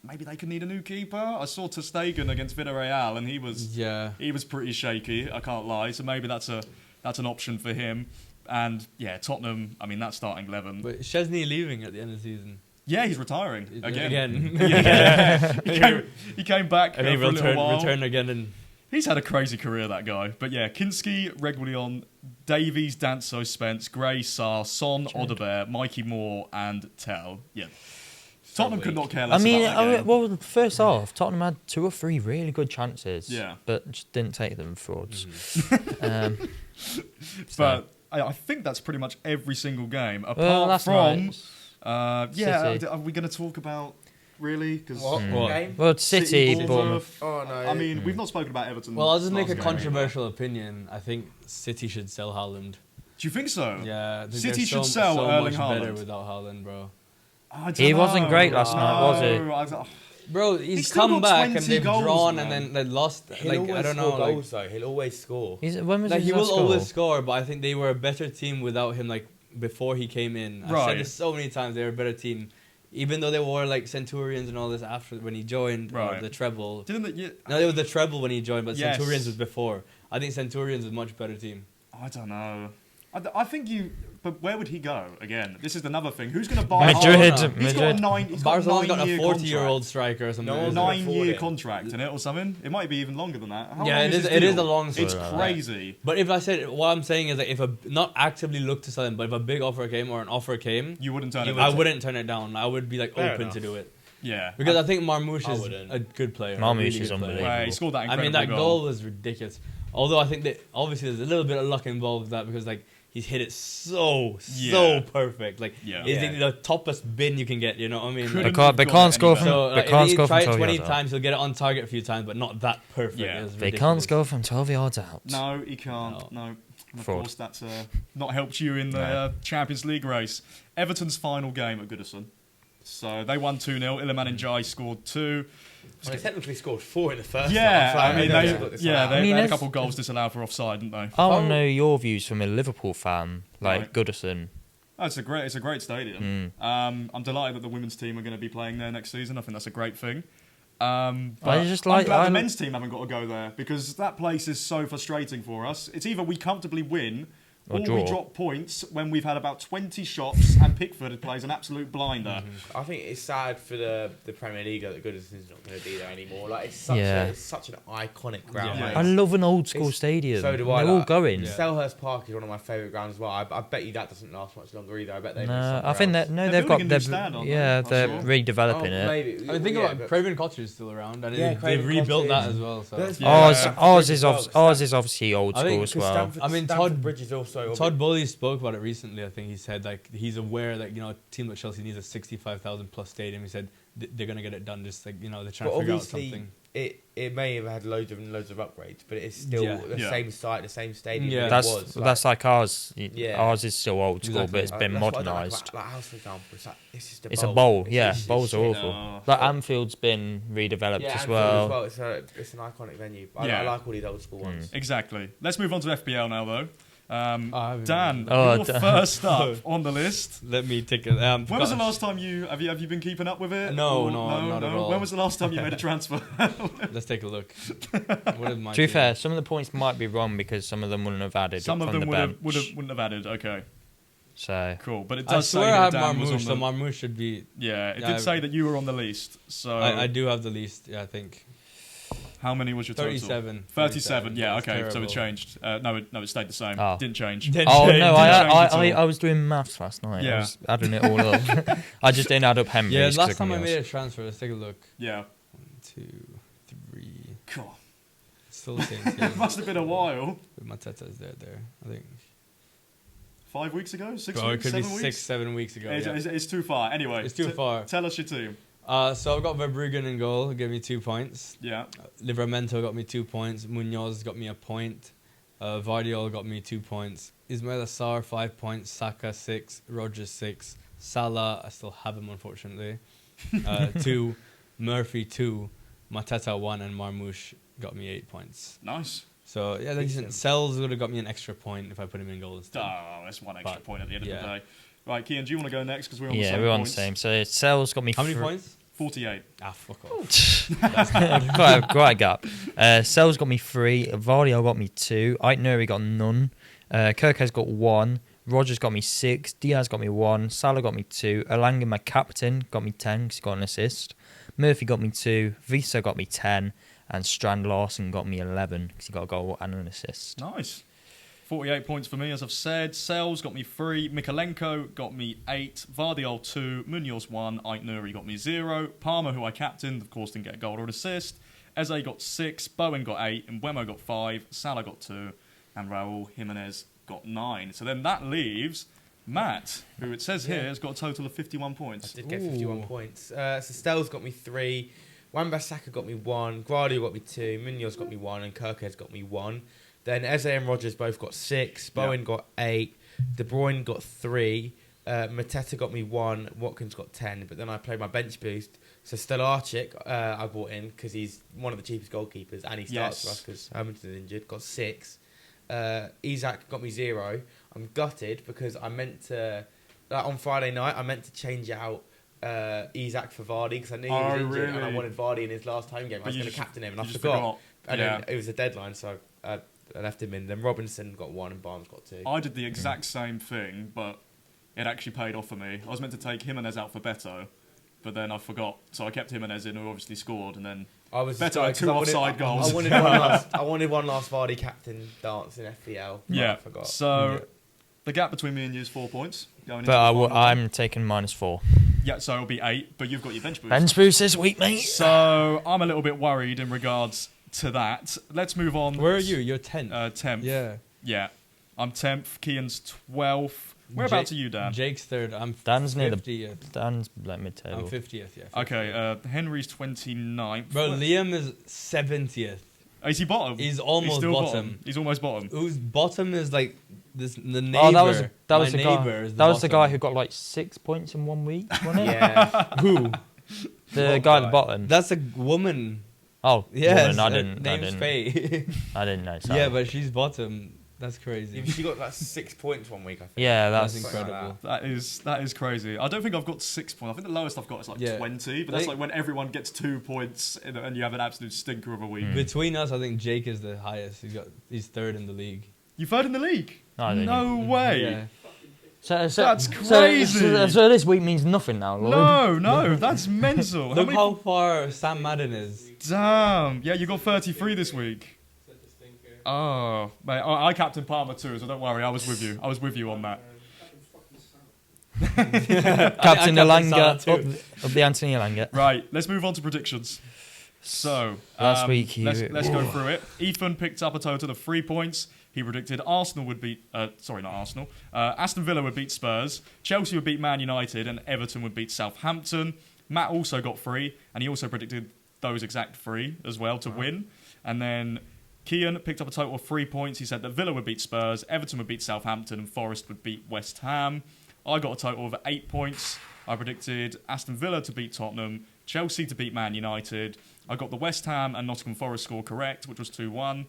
Speaker 1: maybe they could need a new keeper. I saw Ter Stegen against Villarreal, and he was pretty shaky. I can't lie. So maybe that's an option for him. And yeah, Tottenham. I mean that starting 11.
Speaker 3: But Chesney leaving at the end of the season.
Speaker 1: Yeah, he's retiring again.
Speaker 3: Yeah.
Speaker 1: He came back
Speaker 3: And he
Speaker 1: for a little while.
Speaker 3: return again and
Speaker 1: He's had a crazy career, that guy. But yeah, Kinski, Reguilon, Davies, Danso, Spence, Gray, Sarr, Son, Odegaard, Mikey Moore, and Tell. Yeah. Tottenham could not care less
Speaker 2: I mean,
Speaker 1: about that game.
Speaker 2: well, first half, Tottenham had 2 or 3 really good chances.
Speaker 1: Yeah.
Speaker 2: But just didn't take them, frauds.
Speaker 1: But I think that's pretty much every single game. Apart
Speaker 2: Well, that's
Speaker 1: from...
Speaker 2: nice.
Speaker 1: yeah,
Speaker 2: City.
Speaker 1: are we going to talk about... Really? Because
Speaker 4: What game?
Speaker 2: Well, City,
Speaker 1: Bournemouth.
Speaker 2: Bournemouth.
Speaker 4: Oh no.
Speaker 1: I mean, we've not spoken about Everton.
Speaker 3: well, I'll just make a
Speaker 1: last game.
Speaker 3: controversial opinion. I think City should sell Haaland.
Speaker 1: Do you think so?
Speaker 3: Yeah, I think
Speaker 1: City
Speaker 3: they're
Speaker 1: should sell
Speaker 3: so
Speaker 1: Erling
Speaker 3: much better
Speaker 1: Haaland.
Speaker 3: without Haaland, bro.
Speaker 1: I don't
Speaker 2: He wasn't
Speaker 1: know.
Speaker 2: great last night, was he?
Speaker 1: No, I-
Speaker 3: Bro,
Speaker 1: He's
Speaker 3: he's
Speaker 1: still
Speaker 3: come
Speaker 1: got
Speaker 3: back and
Speaker 1: 20
Speaker 3: they've
Speaker 1: goals,
Speaker 3: drawn
Speaker 1: man.
Speaker 3: and then they lost.
Speaker 4: He'll
Speaker 3: Like
Speaker 4: always
Speaker 3: I don't know,
Speaker 4: score
Speaker 3: like,
Speaker 4: goals though. He'll always score.
Speaker 2: When was
Speaker 3: like
Speaker 2: his
Speaker 3: he will
Speaker 2: last
Speaker 3: always
Speaker 2: goal?
Speaker 3: score. But I think they were a better team without him. Like before he came in, I've
Speaker 1: Right.
Speaker 3: said this so many times. They were a better team, even though they were like Centurions and all this after when he joined
Speaker 1: Right.
Speaker 3: the treble.
Speaker 1: Didn't they? Yeah,
Speaker 3: No, they were the treble when he joined, but
Speaker 1: Yes.
Speaker 3: Centurions was before. I think Centurions was a much better team.
Speaker 1: I don't know. I think you. But where would he go again? This is another thing. Who's going to buy
Speaker 2: Madrid.
Speaker 1: Haaland? He's got a nine. He's got
Speaker 3: Barcelona's got a
Speaker 1: 9-year
Speaker 3: 40-year-old striker or something.
Speaker 4: No,
Speaker 3: isn't it?
Speaker 1: 9-year contract in it or something. It might be even longer than that. How
Speaker 3: Yeah,
Speaker 1: long
Speaker 3: it is.
Speaker 1: his
Speaker 3: It is
Speaker 1: deal?
Speaker 3: a long.
Speaker 1: It's
Speaker 3: story.
Speaker 1: crazy.
Speaker 3: But if I said what I'm saying is that if not actively look to sell him, but if a big offer came or an offer came,
Speaker 1: You wouldn't turn it.
Speaker 3: I wouldn't turn it down. I would be like
Speaker 4: Fair
Speaker 3: open
Speaker 4: enough.
Speaker 3: to do it
Speaker 1: Yeah,
Speaker 3: because I think Marmoush
Speaker 4: I
Speaker 3: is
Speaker 4: wouldn't.
Speaker 3: a good player.
Speaker 2: Marmoush
Speaker 3: a really
Speaker 2: is
Speaker 3: good player.
Speaker 2: unbelievable.
Speaker 1: He scored that
Speaker 3: I
Speaker 1: incredible
Speaker 3: mean, that goal was ridiculous. Although I think that obviously there's a little bit of luck involved with that because like he's hit it so perfect. Like
Speaker 1: Yeah.
Speaker 3: it's the toppest bin you can get. You know what I mean?
Speaker 1: Couldn't
Speaker 3: Like,
Speaker 2: They
Speaker 1: have
Speaker 2: can't
Speaker 1: got
Speaker 2: score
Speaker 1: any
Speaker 2: from.
Speaker 1: better.
Speaker 3: so
Speaker 2: They
Speaker 3: like,
Speaker 2: can't
Speaker 3: if he
Speaker 2: score from
Speaker 3: tries
Speaker 2: 12
Speaker 3: 20
Speaker 2: yards out.
Speaker 3: times, he'll get it on target a few times, but not that perfect.
Speaker 1: Yeah.
Speaker 3: It was
Speaker 2: They
Speaker 3: ridiculous.
Speaker 2: can't score from 12 yards out.
Speaker 1: No, he can't. No. And of
Speaker 2: Fraud.
Speaker 1: course, that's not helped you in the
Speaker 2: No.
Speaker 1: Champions League race. Everton's final game at Goodison. So they won 2-0. Iliman Ndiaye scored 2.
Speaker 4: Well, they technically scored 4 in the first
Speaker 1: Yeah,
Speaker 4: half.
Speaker 1: I mean,
Speaker 4: know
Speaker 1: they
Speaker 4: got this
Speaker 1: had
Speaker 4: out.
Speaker 2: I mean,
Speaker 1: a
Speaker 2: that's-
Speaker 1: couple goals disallowed for offside, didn't they?
Speaker 2: I want to know your views from a Liverpool fan, like
Speaker 1: Right.
Speaker 2: Goodison.
Speaker 1: Oh, it's a great stadium. I'm delighted that the women's team are going to be playing there next season. I think that's a great thing. But
Speaker 2: I just
Speaker 1: I'm
Speaker 2: like-
Speaker 1: glad
Speaker 2: I-
Speaker 1: the men's team haven't got to go there because that place is so frustrating for us. It's either we comfortably win
Speaker 2: Or
Speaker 1: we
Speaker 2: draw.
Speaker 1: drop points when we've had about 20 shots and Pickford plays an absolute blinder.
Speaker 4: I think it's sad for the Premier League that Goodison's not going to be there anymore. Like it's such
Speaker 2: Yeah.
Speaker 4: it's such an iconic ground.
Speaker 1: Yeah.
Speaker 4: Like,
Speaker 2: I love an old school
Speaker 4: It's-
Speaker 2: stadium.
Speaker 4: so do I,
Speaker 2: They're all
Speaker 4: like-
Speaker 2: going.
Speaker 3: Yeah.
Speaker 4: Selhurst Park is one of my favourite grounds as well. I bet you that doesn't last much longer either. I bet they.
Speaker 2: No, I think that
Speaker 1: They're
Speaker 2: they've
Speaker 1: building
Speaker 2: got
Speaker 1: a new stand, aren't they?
Speaker 2: yeah,
Speaker 1: I'm
Speaker 2: they're
Speaker 1: sure.
Speaker 2: redeveloping it.
Speaker 4: Maybe.
Speaker 3: I mean, think
Speaker 4: yeah,
Speaker 3: about
Speaker 4: but-
Speaker 3: Craven Cottage is still around, and
Speaker 4: Yeah,
Speaker 3: they've
Speaker 4: Craven
Speaker 3: rebuilt that
Speaker 4: Cottage.
Speaker 3: as well. So
Speaker 4: That's-
Speaker 1: Yeah.
Speaker 2: Ours is
Speaker 4: Stamford
Speaker 2: ours is obviously old
Speaker 3: I
Speaker 2: school
Speaker 3: think
Speaker 2: as
Speaker 4: 'cause
Speaker 2: well.
Speaker 4: Stamford,
Speaker 3: I mean,
Speaker 4: Stamford
Speaker 3: Todd-
Speaker 4: Bridge is also.
Speaker 3: Todd Bowley spoke about it recently. I think he said like he's aware that a team like Chelsea needs a 65,000 plus stadium. He said they're gonna get it done. Just like they're trying
Speaker 4: But
Speaker 3: to figure out
Speaker 4: obviously,
Speaker 3: something.
Speaker 4: it may have had loads of upgrades, but it's still
Speaker 3: Yeah.
Speaker 4: the
Speaker 1: Yeah.
Speaker 4: same site, the same stadium.
Speaker 3: Yeah.
Speaker 4: that it
Speaker 2: That's
Speaker 4: was.
Speaker 2: that's like ours.
Speaker 4: Yeah.
Speaker 2: Ours is still old school,
Speaker 3: Exactly.
Speaker 2: but it's been
Speaker 4: That's what I don't like
Speaker 2: modernised.
Speaker 4: about ours, for example. It's like it's just a
Speaker 2: It's
Speaker 4: bowl.
Speaker 2: a bowl,
Speaker 4: It's
Speaker 2: yeah.
Speaker 4: just
Speaker 2: Bowls are
Speaker 4: shit.
Speaker 2: awful.
Speaker 1: No.
Speaker 2: Like Anfield's been redeveloped
Speaker 4: Yeah,
Speaker 2: as
Speaker 4: Anfield
Speaker 2: well.
Speaker 4: It's an iconic venue.
Speaker 1: Yeah.
Speaker 4: I like all these old school ones.
Speaker 1: Exactly. Let's move on to FPL now, though. Dan,
Speaker 2: Oh,
Speaker 1: you're
Speaker 2: Dan.
Speaker 1: first up on the list.
Speaker 3: Let me take it.
Speaker 1: When was the last time have you been keeping up with it?
Speaker 3: No,
Speaker 1: Or-
Speaker 3: not at all.
Speaker 1: When was the last time you made a transfer?
Speaker 3: Let's take a look. What is my
Speaker 2: To be
Speaker 3: team?
Speaker 2: fair, some of the points might be wrong because some of them wouldn't have added
Speaker 1: Some of
Speaker 2: from
Speaker 1: them
Speaker 2: the bench.
Speaker 1: wouldn't have added. Okay,
Speaker 2: So
Speaker 1: cool. But it
Speaker 3: I
Speaker 1: does say
Speaker 3: swear I
Speaker 1: that
Speaker 3: have
Speaker 1: Dan was on
Speaker 3: Marmoush,
Speaker 1: the.
Speaker 3: so Marmoush should be.
Speaker 1: Yeah, it
Speaker 3: Yeah,
Speaker 1: did say that you were on the least. So
Speaker 3: I do have the least. Yeah, I think
Speaker 1: how many was your total?
Speaker 3: 37.
Speaker 1: 37. Yeah,
Speaker 3: That's
Speaker 1: okay. So
Speaker 3: terrible.
Speaker 1: it changed. No, it stayed the same.
Speaker 2: Oh.
Speaker 1: Didn't change.
Speaker 3: Didn't
Speaker 2: oh
Speaker 3: change.
Speaker 2: no,
Speaker 1: Didn't change
Speaker 2: I
Speaker 1: at all.
Speaker 2: I was doing maths last night.
Speaker 1: Yeah.
Speaker 2: I was adding it all up. I just didn't add up Henry's.
Speaker 3: Yeah,
Speaker 2: 'cause
Speaker 3: last
Speaker 2: of
Speaker 3: time I
Speaker 2: Camille's.
Speaker 3: made a transfer. Let's take a look.
Speaker 1: Yeah.
Speaker 3: 1, 2, 3.
Speaker 1: Cool.
Speaker 3: Still the same
Speaker 1: It
Speaker 3: team.
Speaker 1: must have been a while.
Speaker 3: Mateta's there. I think.
Speaker 1: 5 weeks ago? 6
Speaker 3: Bro, it
Speaker 1: weeks?
Speaker 3: could be
Speaker 1: 7 weeks?
Speaker 3: 6, 7 weeks ago. Yeah.
Speaker 1: It's too far. Anyway,
Speaker 3: It's too far.
Speaker 1: Tell us your team.
Speaker 3: So I've got Verbruggen in goal, who gave me 2 points.
Speaker 1: Yeah.
Speaker 3: Livramento got me 2 points. Munoz got me a point. Vardy got me 2 points. Ismail Assar 5 points. Saka 6. Rogers 6. Salah, I still have him unfortunately. 2. Murphy 2. Mateta 1 and Marmoush got me 8 points.
Speaker 1: Nice.
Speaker 3: So yeah, decent. Sells would have got me an extra point if I put him in goal instead.
Speaker 1: Oh, that's one extra
Speaker 3: But,
Speaker 1: point at the end of the
Speaker 3: yeah.
Speaker 1: day. Right, Kian, do you want to go next? Because we're on the
Speaker 2: Yeah,
Speaker 1: same
Speaker 2: we're on the
Speaker 1: points.
Speaker 2: same. So Cell's got me.
Speaker 3: How many points?
Speaker 1: 48.
Speaker 3: Ah, fuck off.
Speaker 2: quite a gap. Cell's got me 3. Vardy got me 2. Aitnuri got none. Kirk's got 1. Rogers got me 6. Diaz got me 1. Salah got me 2. Elanga, my captain, got me 10 because he got an assist. Murphy got me 2. Visa got me 10. And Strand Larson got me 11 because he got a goal and an assist.
Speaker 1: Nice. 48 points for me, as I've said. Sells got me 3. Mikolenko got me 8. Vardiol 2. Munoz 1. Aitnuri got me 0. Palmer, who I captained, of course, didn't get a goal or an assist. Eze got 6. Bowen got 8. And Mbeumo got 5. Salah got 2. And Raul Jimenez got 9. So then that leaves Matt, who it says here has got a total of 51
Speaker 4: I
Speaker 1: points.
Speaker 4: did get 51 points. So Stell's got me 3. Wan-Bissaka got me 1. Guardiola got me 2. Munoz got me 1. And Kirk's got me 1. Then Eze and Rogers both got 6. Bowen got 8. De Bruyne got 3. Mateta got me 1. Watkins got 10. But then I played my bench boost. So Stelarczyk I bought in because he's one of the cheapest goalkeepers. And he starts for us because Hermanton's injured. Got 6. Isak got me 0. I'm gutted because I meant to... on Friday night, I meant to change out Isak for Vardy because I knew he was injured and I
Speaker 1: really?
Speaker 4: wanted Vardy in his last home game. I was going to captain him and I
Speaker 1: You just
Speaker 4: forgot. And
Speaker 1: Yeah.
Speaker 4: then it was a deadline, so I left him in. Then Robinson got 1 and Barnes got 2.
Speaker 1: I did the exact same thing, but it actually paid off for me. I was meant to take Jimenez out for Beto, but then I forgot. So I kept Jimenez in, who obviously scored, and then
Speaker 4: I was
Speaker 1: Beto had 2 offside goals.
Speaker 4: I wanted one last Vardy captain dance in FPL.
Speaker 1: Yeah.
Speaker 4: I forgot.
Speaker 1: So the gap between me and you is 4 points. Going into
Speaker 2: But
Speaker 1: the final.
Speaker 2: I'm taking -4.
Speaker 1: Yeah, so it'll be 8, but you've got your bench boost.
Speaker 2: Bench boost this week, mate.
Speaker 1: So I'm a little bit worried in regards to that. Let's move on.
Speaker 3: Where are you? You're 10th.
Speaker 1: 10th.
Speaker 3: Yeah.
Speaker 1: Yeah. I'm 10th. Kian's 12th. Whereabouts are you, Dan?
Speaker 3: Jake's 3rd. I'm
Speaker 2: Dan's near the
Speaker 3: 50th.
Speaker 2: Dan's like mid-table.
Speaker 3: I'm 50th, yeah. 50th.
Speaker 1: Okay, Henry's 29th.
Speaker 3: Bro, Liam is 70th.
Speaker 1: Oh, is he bottom?
Speaker 3: He's almost
Speaker 1: still
Speaker 3: bottom.
Speaker 1: He's almost bottom.
Speaker 3: Whose bottom is like this? The neighbor.
Speaker 2: Oh, that was the
Speaker 3: My
Speaker 2: guy.
Speaker 3: neighbor is
Speaker 2: That was the guy
Speaker 3: bottom.
Speaker 2: who got like 6 points in 1 week, wasn't it?
Speaker 4: Yeah.
Speaker 3: Who?
Speaker 2: The guy at the bottom.
Speaker 3: That's a woman.
Speaker 2: Oh,
Speaker 3: Yes,
Speaker 2: woman, I
Speaker 3: her
Speaker 2: didn't
Speaker 3: name's Faye.
Speaker 2: I didn't know. Sorry.
Speaker 3: Yeah, but she's bottom. That's crazy.
Speaker 4: She got like 6 points 1 week, I think.
Speaker 2: Yeah,
Speaker 3: That's
Speaker 2: that's
Speaker 3: incredible.
Speaker 1: That is crazy. I don't think I've got 6 points. I think the lowest I've got is like
Speaker 3: Yeah.
Speaker 1: 20, but that's
Speaker 3: Like-
Speaker 1: like when everyone gets 2 points and you have an absolute stinker of a week.
Speaker 3: Between us, I think Jake is the highest. He's 3rd in the league.
Speaker 1: You third in the league?
Speaker 2: No, I didn't.
Speaker 1: No way.
Speaker 3: Yeah.
Speaker 2: That's
Speaker 1: crazy.
Speaker 2: So this week means nothing now, Lloyd.
Speaker 1: No, that's mental.
Speaker 3: Look how far Sam Madden is.
Speaker 1: Damn. Yeah, you got 33 this week. Oh, mate, I captain Palmer too, so don't worry. I was with you. I was with you on that.
Speaker 2: Captain
Speaker 3: I
Speaker 2: Elanga
Speaker 3: captained Salah
Speaker 2: up the Anthony Elanga.
Speaker 1: Right, let's move on to predictions. So,
Speaker 2: Last week you-
Speaker 1: let's go through it. Ethan picked up a total of 3 points. He predicted Arsenal would beat, not Arsenal. Aston Villa would beat Spurs, Chelsea would beat Man United, and Everton would beat Southampton. Matt also got 3, and he also predicted those exact 3 as well to win. And then Kian picked up a total of 3 points. He said that Villa would beat Spurs, Everton would beat Southampton, and Forest would beat West Ham. I got a total of 8 points. I predicted Aston Villa to beat Tottenham, Chelsea to beat Man United. I got the West Ham and Nottingham Forest score correct, which was 2-1.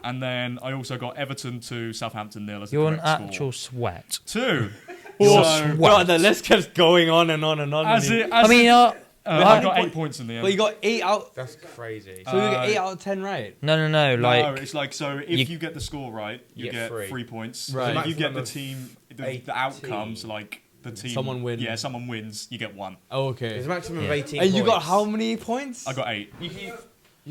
Speaker 1: And then I also got Everton to Southampton 0 as the
Speaker 2: You're an
Speaker 1: correct
Speaker 2: actual
Speaker 1: score.
Speaker 2: sweat.
Speaker 1: 2.
Speaker 2: You're
Speaker 1: So,
Speaker 2: sweat.
Speaker 3: Bro, the list kept going on and on and on.
Speaker 1: as
Speaker 3: and
Speaker 1: it,
Speaker 2: I
Speaker 1: as
Speaker 2: mean,
Speaker 1: it-
Speaker 3: how
Speaker 1: I
Speaker 3: many
Speaker 1: got 8
Speaker 3: points-
Speaker 1: points in the end.
Speaker 3: But you got 8 out.
Speaker 4: That's crazy.
Speaker 3: So you got 8 out of 10 right.
Speaker 2: no.
Speaker 1: No,
Speaker 2: Like
Speaker 1: it's like, so if you get the score right, you
Speaker 4: You
Speaker 1: get
Speaker 4: get
Speaker 1: 3 points.
Speaker 3: Right.
Speaker 1: So if you get
Speaker 4: Maximum
Speaker 1: the
Speaker 4: of
Speaker 1: team, the
Speaker 4: 18.
Speaker 1: outcomes, like the team.
Speaker 3: Someone wins.
Speaker 1: Yeah, someone wins, you get 1.
Speaker 3: Oh, okay.
Speaker 4: There's a maximum of
Speaker 2: Yeah.
Speaker 4: 18
Speaker 3: And you got
Speaker 4: points.
Speaker 3: how many points?
Speaker 1: I got 8.
Speaker 4: You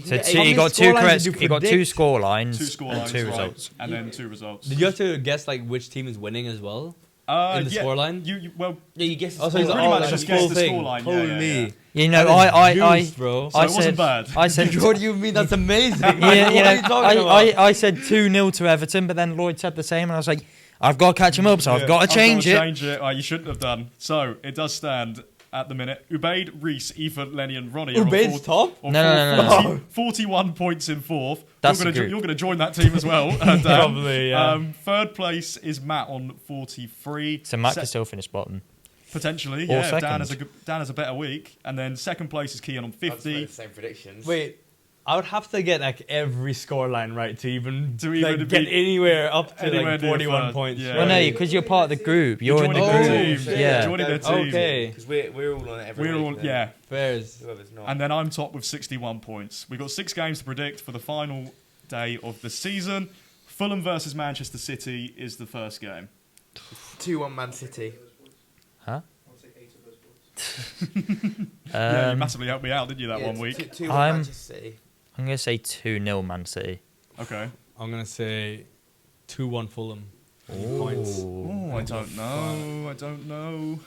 Speaker 4: can
Speaker 2: so
Speaker 4: get
Speaker 2: two,
Speaker 3: many
Speaker 2: you got 2
Speaker 3: scorelines
Speaker 2: correct.
Speaker 3: did you
Speaker 2: You got 2
Speaker 3: predict?
Speaker 2: score lines
Speaker 1: 2 score
Speaker 2: and
Speaker 1: lines,
Speaker 2: 2
Speaker 1: right,
Speaker 2: results.
Speaker 1: and then 2 results.
Speaker 3: Did you have to guess like which team is winning as well? In the
Speaker 1: yeah,
Speaker 3: scoreline?
Speaker 1: You well,
Speaker 4: Yeah, you guess.
Speaker 3: Oh, so
Speaker 1: you
Speaker 3: he's
Speaker 1: pretty
Speaker 3: all
Speaker 1: much
Speaker 3: like
Speaker 1: just
Speaker 3: the
Speaker 1: guessed
Speaker 3: full
Speaker 1: the
Speaker 3: thing.
Speaker 1: scoreline.
Speaker 3: Holy.
Speaker 2: You know,
Speaker 3: That is
Speaker 2: I
Speaker 3: juiced, bro.
Speaker 1: So
Speaker 2: I
Speaker 1: it wasn't
Speaker 2: said,
Speaker 1: bad.
Speaker 2: I said,
Speaker 3: What do you mean? That's amazing.
Speaker 2: yeah,
Speaker 3: What are you talking about?
Speaker 2: I said 2-0 to Everton, but then Lloyd said the same, and I was like, I've got to catch him up, so I've got to change it.
Speaker 1: Change it. You shouldn't have done. So it does stand at the minute. Ubaid, Rhys, Ethan, Lenny, and Ronnie.
Speaker 3: Ubaid's top?
Speaker 2: No.
Speaker 1: 41 points in 4th.
Speaker 2: That's
Speaker 1: you're
Speaker 2: the group.
Speaker 1: going to join that team as well. Dan.
Speaker 3: Probably, yeah.
Speaker 1: 3rd place is Matt on 43.
Speaker 2: So Matt can still finish bottom.
Speaker 1: Potentially,
Speaker 2: Or
Speaker 1: yeah.
Speaker 2: second.
Speaker 1: Dan has a better week, and then 2nd place is Kian on
Speaker 4: I'd say
Speaker 1: 50.
Speaker 4: the same predictions.
Speaker 3: Wait, I would have to get like every scoreline right to even
Speaker 1: To
Speaker 3: like,
Speaker 1: be
Speaker 3: get anywhere up to
Speaker 1: anywhere
Speaker 3: like
Speaker 1: near
Speaker 3: 41
Speaker 1: third,
Speaker 3: points.
Speaker 1: yeah.
Speaker 3: right?
Speaker 2: Well, no, because you're part of the group. You're in the
Speaker 1: joining
Speaker 2: group.
Speaker 1: their team.
Speaker 2: Yeah.
Speaker 1: Joining their team.
Speaker 3: Okay.
Speaker 4: Because we're all on it every
Speaker 1: We're
Speaker 4: week.
Speaker 1: all,
Speaker 4: then
Speaker 1: yeah.
Speaker 3: Fairs.
Speaker 4: Whoever's not.
Speaker 1: And then I'm top with 61 points. We've got 6 games to predict for the final day of the season. Fulham versus Manchester City is the first game.
Speaker 4: 2-1 Man City.
Speaker 2: Huh?
Speaker 5: I'll take 8 of those points.
Speaker 1: Yeah, you massively helped me out, didn't you, that 1 week?
Speaker 4: 2-1
Speaker 2: I'm-
Speaker 4: Manchester City.
Speaker 2: I'm going to say 2-0 Man City.
Speaker 1: Okay.
Speaker 3: I'm gonna say 2-1 Fulham. Points.
Speaker 1: Oh, I don't know.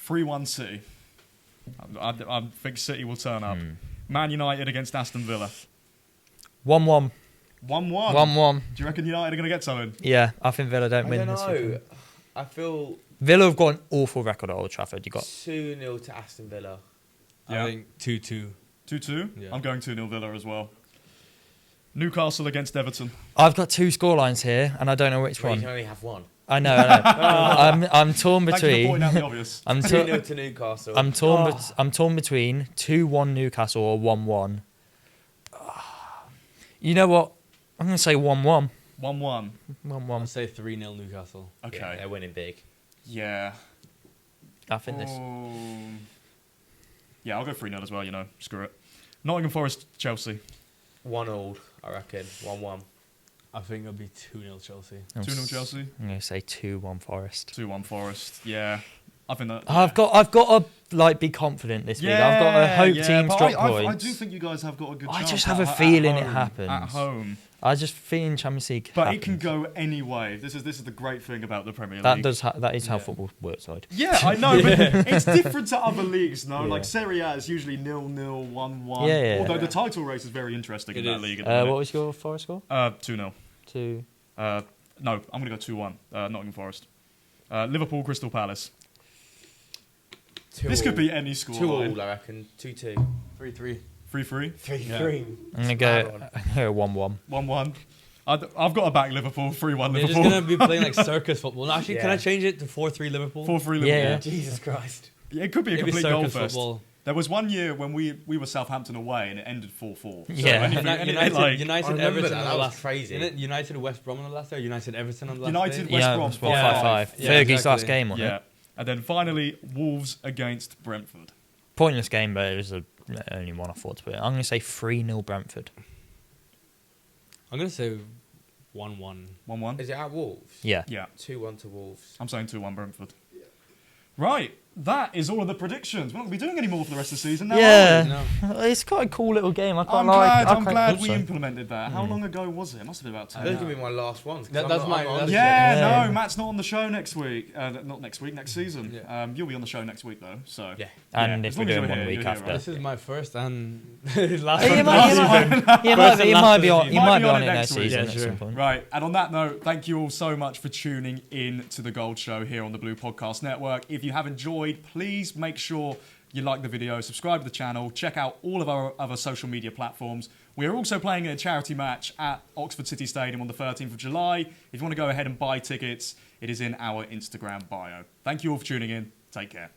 Speaker 1: 3-1 City. I think City will turn up. Man United against Aston Villa.
Speaker 2: 1-1.
Speaker 1: 1-1.
Speaker 2: 1-1.
Speaker 1: Do you reckon United are going to get something?
Speaker 2: Yeah, I think Villa don't
Speaker 4: I
Speaker 2: win
Speaker 4: don't
Speaker 2: this
Speaker 4: know.
Speaker 2: weekend.
Speaker 4: I feel
Speaker 2: Villa have got an awful record at Old Trafford. You got
Speaker 4: 2-0 to Aston Villa.
Speaker 1: Yeah.
Speaker 3: I think 2-2.
Speaker 1: 2-2?
Speaker 3: Yeah.
Speaker 1: I'm going 2-0 Villa as well. Newcastle against Everton.
Speaker 2: I've got 2 scorelines here, and I don't know which
Speaker 4: Well, you
Speaker 2: one.
Speaker 4: can only have one.
Speaker 2: I know. I'm torn
Speaker 1: Thank you for pointing
Speaker 2: between.
Speaker 1: out the obvious.
Speaker 2: I'm
Speaker 4: 2-0 to Newcastle.
Speaker 2: I'm torn between 2-1 Newcastle or 1-1. You know what? I'm gonna say 1-1.
Speaker 1: 1-1.
Speaker 2: 1-1.
Speaker 3: I'll say 3-0 Newcastle.
Speaker 1: Okay.
Speaker 4: Yeah, they're winning big.
Speaker 1: Yeah.
Speaker 2: I think this.
Speaker 1: Yeah, I'll go 3-0 as well, screw it. Nottingham Forest, Chelsea.
Speaker 4: 1-1, I reckon. 1-1.
Speaker 3: I think it'll be 2-0 Chelsea.
Speaker 1: 2-0 Chelsea.
Speaker 2: I'm gonna say 2-1 Forest.
Speaker 1: 2-1 Forest. Yeah. I think that.
Speaker 2: I've got to be confident this week. I've got to hope teams
Speaker 1: but
Speaker 2: drop
Speaker 1: I
Speaker 2: points.
Speaker 1: do think you guys have got a good
Speaker 2: I
Speaker 1: chance.
Speaker 2: just have a
Speaker 1: at
Speaker 2: feeling it
Speaker 1: home,
Speaker 2: happens.
Speaker 1: At home.
Speaker 2: I just feel in Champions League.
Speaker 1: But
Speaker 2: happens.
Speaker 1: it can go any way. This is the great thing about the Premier League.
Speaker 2: That is how football works, Lloyd.
Speaker 1: Yeah, I know, but it's different to other leagues, no?
Speaker 2: Yeah.
Speaker 1: Like Serie A is usually 0-0, 1-1.
Speaker 2: Yeah.
Speaker 1: Although the title race is very interesting in
Speaker 3: It
Speaker 1: that
Speaker 3: is.
Speaker 1: league. At the minute.
Speaker 2: What was your Forest score?
Speaker 1: 2-0.
Speaker 2: 2.
Speaker 1: No, I'm going to go 2-1. Nottingham Forest. Liverpool, Crystal Palace.
Speaker 4: 2-2.
Speaker 1: This could be any score.
Speaker 4: 2-2, I reckon. 2-2.
Speaker 3: 3-3.
Speaker 1: 3-3.
Speaker 4: 3-3.
Speaker 2: I'm gonna go 1-1.
Speaker 1: 1-1. I've got to back Liverpool. 3-1
Speaker 3: You're
Speaker 1: Liverpool.
Speaker 3: just going to be playing like circus football. No, actually, can
Speaker 4: Yeah.
Speaker 3: I change it to 4-3 Liverpool?
Speaker 1: 4-3 Liverpool.
Speaker 2: Yeah.
Speaker 4: Jesus Christ.
Speaker 1: Yeah, it could be a
Speaker 3: It'd be
Speaker 1: complete goal
Speaker 3: circus
Speaker 1: fest.
Speaker 3: football.
Speaker 1: There was one year when we were Southampton away and it ended 4-4. So
Speaker 2: Yeah.
Speaker 1: anything,
Speaker 3: United,
Speaker 1: like,
Speaker 3: United
Speaker 4: I remember
Speaker 3: Everton
Speaker 4: that.
Speaker 3: on
Speaker 4: That
Speaker 3: the
Speaker 4: was
Speaker 3: last.
Speaker 4: crazy.
Speaker 3: Isn't it United West Brom on the last day? Or United Everton on the last
Speaker 1: United
Speaker 3: day?
Speaker 1: West
Speaker 2: Yeah,
Speaker 1: Brom
Speaker 2: it was
Speaker 1: 5-5.
Speaker 2: 5-5.
Speaker 3: Yeah,
Speaker 2: Fergie's
Speaker 3: exactly.
Speaker 2: last game, wasn't
Speaker 1: Yeah.
Speaker 2: it?
Speaker 1: And then finally, Wolves against Brentford.
Speaker 2: Pointless game, but it was the only one I thought to put. I'm gonna say 3-0 Brentford.
Speaker 3: I'm going to say 1-1.
Speaker 1: 1-1.
Speaker 4: Is it at Wolves?
Speaker 2: Yeah.
Speaker 1: Yeah.
Speaker 4: 2-1 to Wolves.
Speaker 1: I'm saying 2-1 Brentford. Right. That is all of the predictions. We're not going to be doing any more for the rest of the season now,
Speaker 2: Yeah.
Speaker 3: No.
Speaker 2: It's quite a cool little game. I quite
Speaker 1: I'm
Speaker 2: like.
Speaker 1: glad, I'm glad we
Speaker 2: so.
Speaker 1: implemented that. How long ago was it? It must have been about 10
Speaker 4: Those are
Speaker 1: years.
Speaker 4: going to be my last ones. 'cause
Speaker 3: That's
Speaker 4: I'm
Speaker 3: my-
Speaker 4: not on
Speaker 3: that's-
Speaker 4: the
Speaker 1: Yeah,
Speaker 2: Yeah.
Speaker 1: no, Matt's not on the show next week. Not next week, next season.
Speaker 3: Yeah.
Speaker 1: You'll be on the show next week, though. So
Speaker 4: Yeah.
Speaker 2: And
Speaker 1: Yeah,
Speaker 2: if
Speaker 1: as
Speaker 2: we're
Speaker 1: long as
Speaker 2: doing
Speaker 1: you're
Speaker 2: one
Speaker 1: here,
Speaker 2: week
Speaker 1: you're here,
Speaker 2: after.
Speaker 1: right?
Speaker 3: This is my first and last
Speaker 2: You
Speaker 3: one.
Speaker 2: might be on it
Speaker 1: Might be
Speaker 2: next season
Speaker 1: week.
Speaker 2: at
Speaker 3: Yeah,
Speaker 2: some point.
Speaker 1: Right, and on that note, thank you all so much for tuning in to the Gold Show here on the Blue Podcast Network. If you have enjoyed, please make sure you like the video, subscribe to the channel, check out all of our other social media platforms. We are also playing a charity match at Oxford City Stadium on the 13th of July. If you want to go ahead and buy tickets, it is in our Instagram bio. Thank you all for tuning in. Take care.